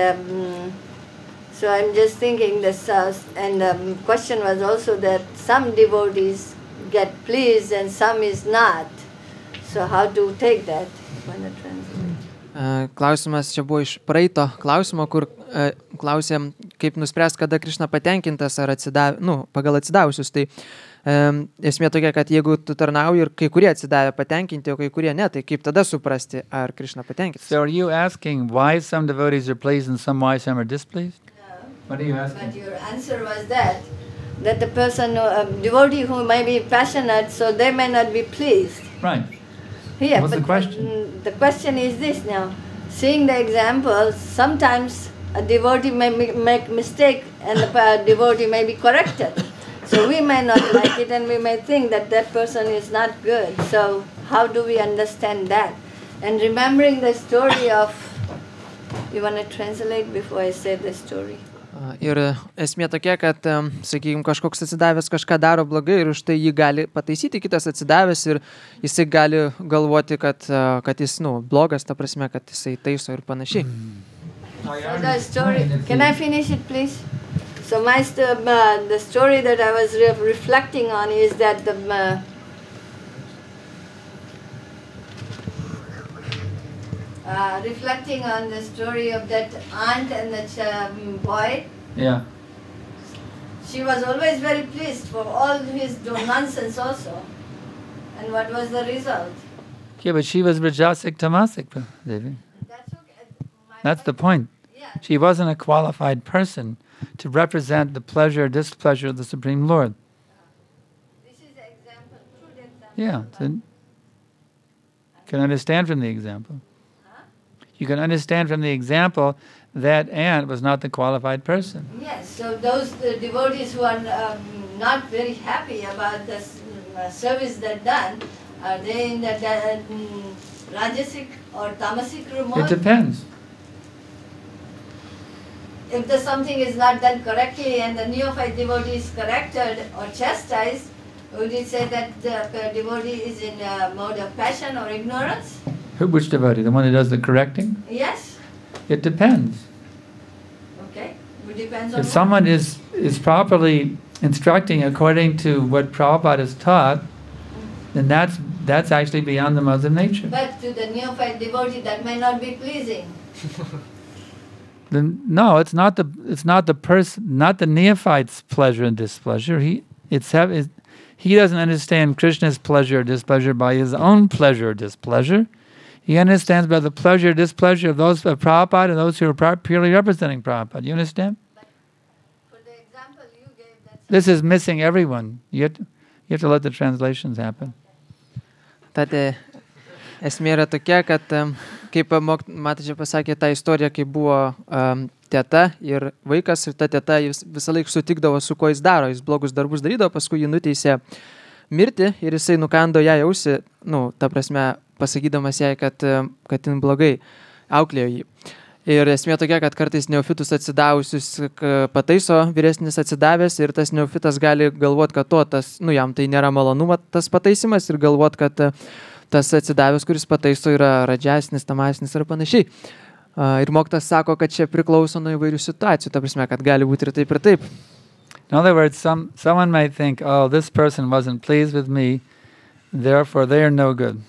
so I'm just thinking this, and the question was also that some devotees get pleased and some is not. So how to take that? Klausimas čia buvo iš praeito klausimo, kur klausėm, kaip nuspręs, kada Krishna patenkintas ar pagal atsidavusius. Tai esmė tokia, kad jeigu tu tarnauji ir kai kurie atsidavę patenkinti, o kai kurie ne, tai kaip tada suprasti, ar Krishna patenkintas. So are you asking why some devotees are pleased and why some are displeased? No. What are you asking? But your answer was that the person, a devotee who may be passionate, so they may not be pleased. Right. Yeah, What's but the question? The question is this now. Seeing the examples, sometimes a devotee may make mistake and the devotee may be corrected. So we may not like it and we may think that that person is not good. So how do we understand that? And remembering the story of... You want to translate before I say the story? Ir esmė tokia, kad, sakykime, kažkoks atsidavęs kažką daro blogai ir už tai jį gali pataisyti kitas atsidavęs ir jisai gali galvoti, kad jis, blogas, ta prasme, kad jisai taiso ir panašiai. So the story, can I finish it, please? So the story that I was reflecting on is that reflecting on the story of that aunt and the boy. Yeah. She was always very pleased for all his nonsense also. And what was the result? Yeah, but she was Rajasic Tamasic, Devi. That's okay. That's the point. Yeah. She wasn't a qualified person to represent the pleasure or displeasure of the Supreme Lord. This is an example, true example. Yeah. So you can understand from the example. You can understand from the example that aunt was not the qualified person. Yes, so those devotees who are not very happy about the service that done, are they in the Rajasic or Tamasic It mode? depends. If something is not done correctly and the neophyte devotee is corrected or chastised, would you say that the devotee is in a mode of passion or ignorance? Which devotee? The one who does the correcting? Yes. It depends. Okay. It depends on If what? someone is properly instructing according to what Prabhupada has taught, then that's actually beyond the modes of nature. But to the neophyte devotee that may not be pleasing. Then no, it's not the person, not the neophyte's pleasure and displeasure. He doesn't understand Krishna's pleasure or displeasure by his own pleasure or displeasure. He understands by the pleasure or displeasure of those of Prabhupada and those who are purely representing Prabhupada. You understand? But for the example you gave, that's This is missing everyone. You have to let the translations happen. Tad esmė yra tokia, kad kaip Mataji pasakė tą istoriją, kai buvo teta ir vaikas ir ta teta visą laiką sutikdavo, su ko jis daro. Jis blogus darbus darydavo, paskui jį nuteisė mirti ir jisai nukando ją į ausį, ta prasme, pasakydamas jai, kad jin blogai auklėjo jį. Ir esmė tokia, kad kartais neofitus atsidavusius pataiso vyresnis atsidavęs ir tas neofitas gali galvoti, kad jam tai nėra malonuma tas pataisimas ir galvoti, kad tas atsidavęs, kuris pataiso, yra radžesnis, tamasnis ir panašiai. Ir mokytojas sako, kad čia priklauso nuo įvairių situacijų, ta prasme, kad gali būti ir taip ir taip. In other words, someone might think, oh, this person wasn't pleased with me, therefore they are no good.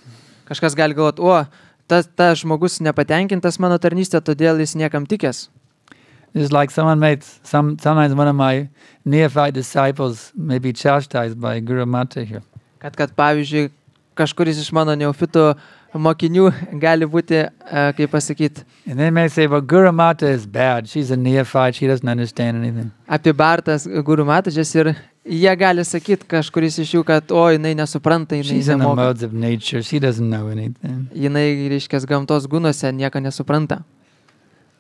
Kažkas gali galvoti, tas žmogus nepatenkintas mano tarnystė, todėl jis niekam tikęs. It's like sometimes one of my neophyte disciples may be chastised by Guru Mata here. Kad pavyzdžiui, kažkuris iš mano neofitų mokinių gali būti, kaip pasakyti. And they may say, well, Guru Mata is bad. She's a neophyte. She doesn't understand anything. Apibartas Guru Matajas ir jie gali sakyti kažkuris iš jų, kad jinai nesupranta, jinai She's in the nemoka. modes of nature. She doesn't know anything. Jinai, reiškia, gamtos gunuose nieko nesupranta.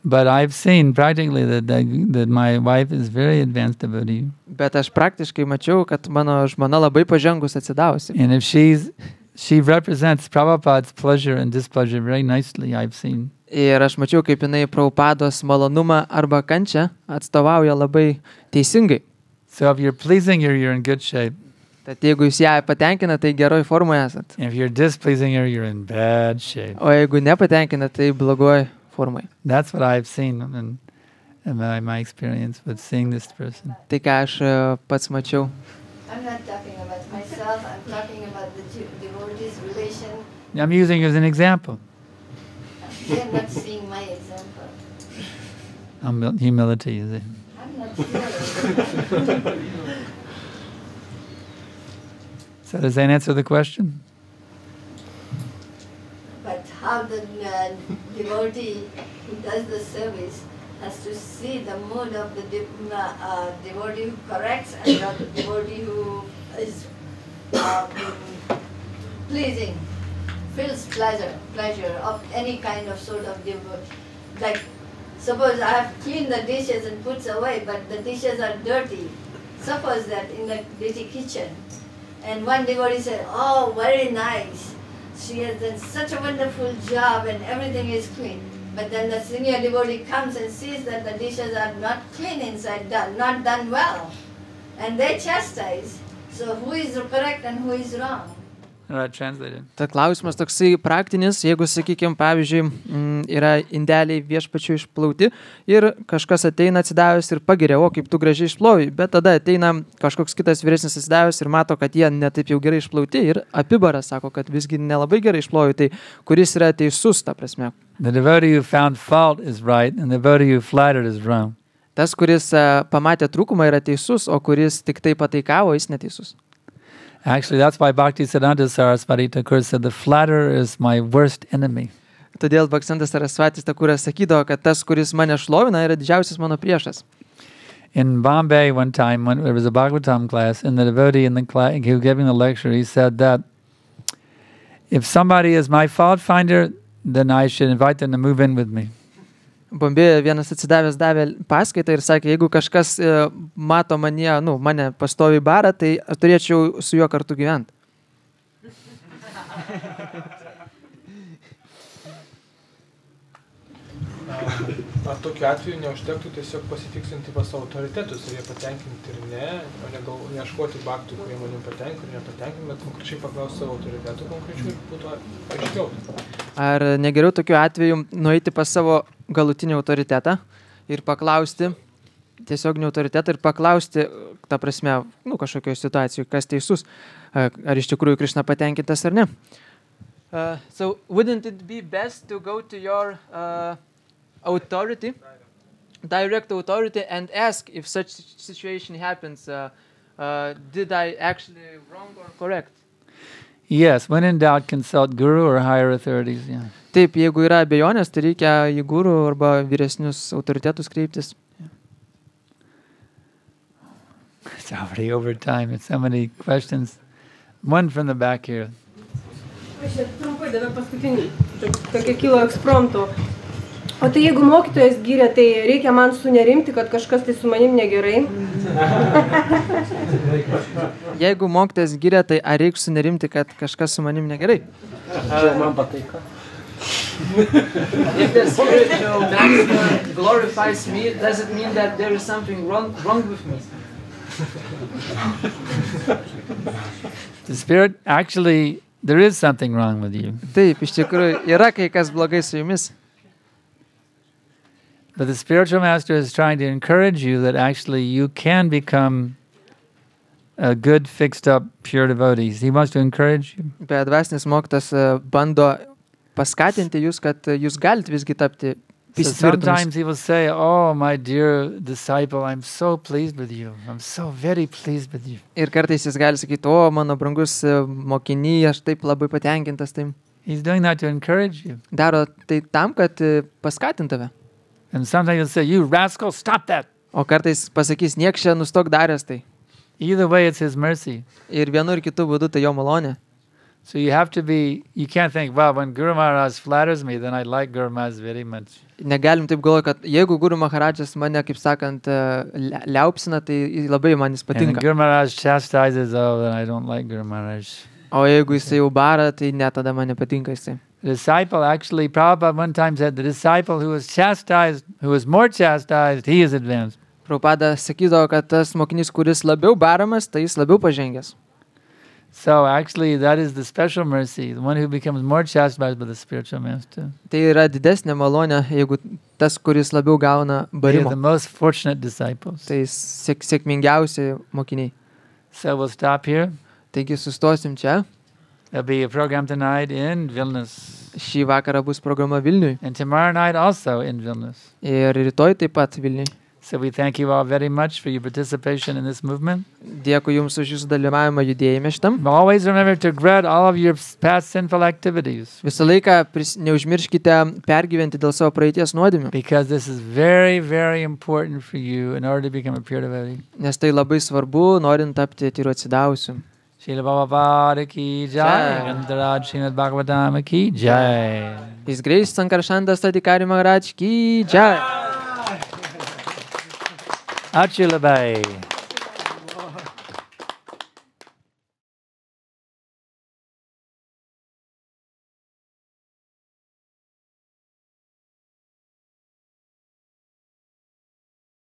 But I've seen practically that my wife is very advanced devotee. Bet aš praktiškai mačiau, kad mano žmona labai pažengus atsidavusi. And if she represents Prabhupada's pleasure and displeasure very nicely, I've seen. Ir aš mačiau, kaip jinai Prabhupados malonumą arba kančią atstovauja labai teisingai. So if you're pleasing her, you're in good shape. Tad jeigu jūs ją patenkina, tai geroj formoje esat. If you're displeasing her, you're in bad shape. O jeigu nepatenkina, tai blogoj formoje. That's what I've seen in my experience with seeing this person. Tai ką aš pats mačiau. I'm not talking about myself, I'm talking about the devotee's relation. I'm using you as an example. They're not seeing my example. Humility, is it? I'm not sure. So does that answer the question? But how the devotee who does the service has to see the mood of the devotee who corrects and the devotee who is pleasing, feels pleasure of any kind of sort of devotee. Like, suppose I have cleaned the dishes and put away, but the dishes are dirty. Suppose that in the dirty kitchen, and one devotee said, "Oh, very nice. She has done such a wonderful job and everything is clean." But then the senior devotee comes and sees that the dishes are not clean inside, not done well. And they chastise. So who is correct and who is wrong? Translated. Ta klausimas toksai praktinis, jeigu, sakykime, pavyzdžiui, yra indeliai viešpačių išplauti ir kažkas ateina atsidavęs ir pagiria, o kaip tu gražiai išplovai, bet tada ateina kažkoks kitas vyresnis atsidavęs ir mato, kad jie netaip jau gerai išplauti ir apibara, sako, kad visgi nelabai gerai išplovai, tai kuris yra teisus, ta prasme. The devotee who found fault is right and the devotee who flattered is wrong. Tas, kuris pamatė trūkumą, yra teisus, o kuris tik tai pataikavo, jis neteisus. Actually, that's why Bhaktisiddhanta Saraswati Thakur said, the flatterer is my worst enemy. Todėl Bhaktisiddhanta Saraswati Thakuras sakydavo, kad tas, kuris mane šlovina, yra didžiausias mano priešas. In Bombay one time, when there was a Bhagavatam class, and the devotee in the class, who was giving the lecture, he said that if somebody is my fault finder, then I should invite them to move in with me. Bombėje vienas atsidavęs davė paskaitą ir sakė, jeigu kažkas mato mane pastoviai barą, tai turėčiau su juo kartu gyventi. Ar tokiu atveju neužtektų tiesiog pasitikslinti pas autoritetus, ar jie patenkinti ir ne, o ne gal ieškoti baktų, kurie manim patenkinti ir nepatenkinti, bet konkrečiai paklausti savo autoritetų konkrečių ir būtų aiškiau. Ar negeriau tokiu atveju nueiti pas savo galutinį autoritetą ir paklausti, tiesioginį autoritetą ir paklausti, ta prasme, kažkokioje situacijoje, kas teisus, ar iš tikrųjų Krishna patenkintas ar ne. So wouldn't it be best to go to your authority, direct authority, and ask if such situation happens, did I actually wrong or correct? Yes, when in doubt, consult guru or higher authorities. Yeah. Taip, jeigu yra abejonės, tai reikia į guru arba vyresnius autoritetus kreiptis. It's already over time. It's so many questions. One from the back here. Aš trumpai dabar paskutinį, tokia kilo ekspromto. O tai jeigu mokytojas gyrė, tai reikia man sunerimti, kad kažkas tai su manim negerai? Jeigu mokytojas gyrė, tai ar reikia sunerimti, kad kažkas su manim negerai? Man patinka. If the spiritual master glorifies me, does it mean that there is something wrong with me? The spirit, actually, there is something wrong with you. Taip, iš tikrųjų, yra kai kas blogai su jumis. But the spiritual master is trying to encourage you that actually you can become a good, fixed-up, pure devotee. He wants to encourage you. Bet dvasinis mokytojas bando paskatinti jūs, kad jūs galite visgi tapti So sometimes he will say, oh, my dear disciple, I'm so pleased with you. I'm so very pleased with you. Ir kartais jis gali sakyti, o, mano brangus mokiny, aš taip labai patenkintas taim. He's doing that to encourage you. Daro tai tam, kad paskatintų tave. And sometimes he'll say, you rascal, stop that. O kartais pasakys, niekšė, nustok daręs tai. Either way, it's his mercy. Ir vienu ir kitu būdu tai jo malonė. So you have to be, you can't think, well, when Guru Maharaj flatters me, then I like Guru Maharaj very much. Negalim taip galvoti, kad jeigu Guru Maharadžas mane, kaip sakant, liaupsina, tai labai man jis patinka. And Guru Maharaj chastises, oh, then I don't like Guru Maharaj. O jeigu jisai jau bara, tai ne tada man nepatinka jisai. The disciple, actually, Prabhupada one time said, the disciple who is chastised, who is more chastised, he is advanced. Prabhupada sakydavo, kad tas mokinys, kuris labiau baramas, tai jis labiau pažengęs. So actually, that is the special mercy, the one who becomes more chastised by the spiritual master. Tai yra didesnė malonė, jeigu tas, kuris labiau gauna They are barimo. the most fortunate disciples. Tai sėkmingiausi mokiniai. So we'll stop here. Taigi sustosim čia. There'll be a program tonight in Vilnius. Šį vakarą bus programa Vilniui. And tomorrow night also in Vilnius. Ir rytoj taip pat Vilniui. So we thank you all very much for your participation in this movement. Dėkui Jums už Jūsų dalyvavimą judėjime šitam. Always remember to regret all of your past sinful activities. Visą laiką neužmirškite pergyventi dėl savo praeities nuodėmių. Because this is very, very important for you in order to become a pure devotee. Nes tai labai svarbu, norint tapti tyru atsidavusiu. Srila Prabhupada ki jai, Grantaraj Srimad Bhagavatam ki jai. His Grace Sankarshantas Adhikari Maharaj ki jai. Achila Bhai.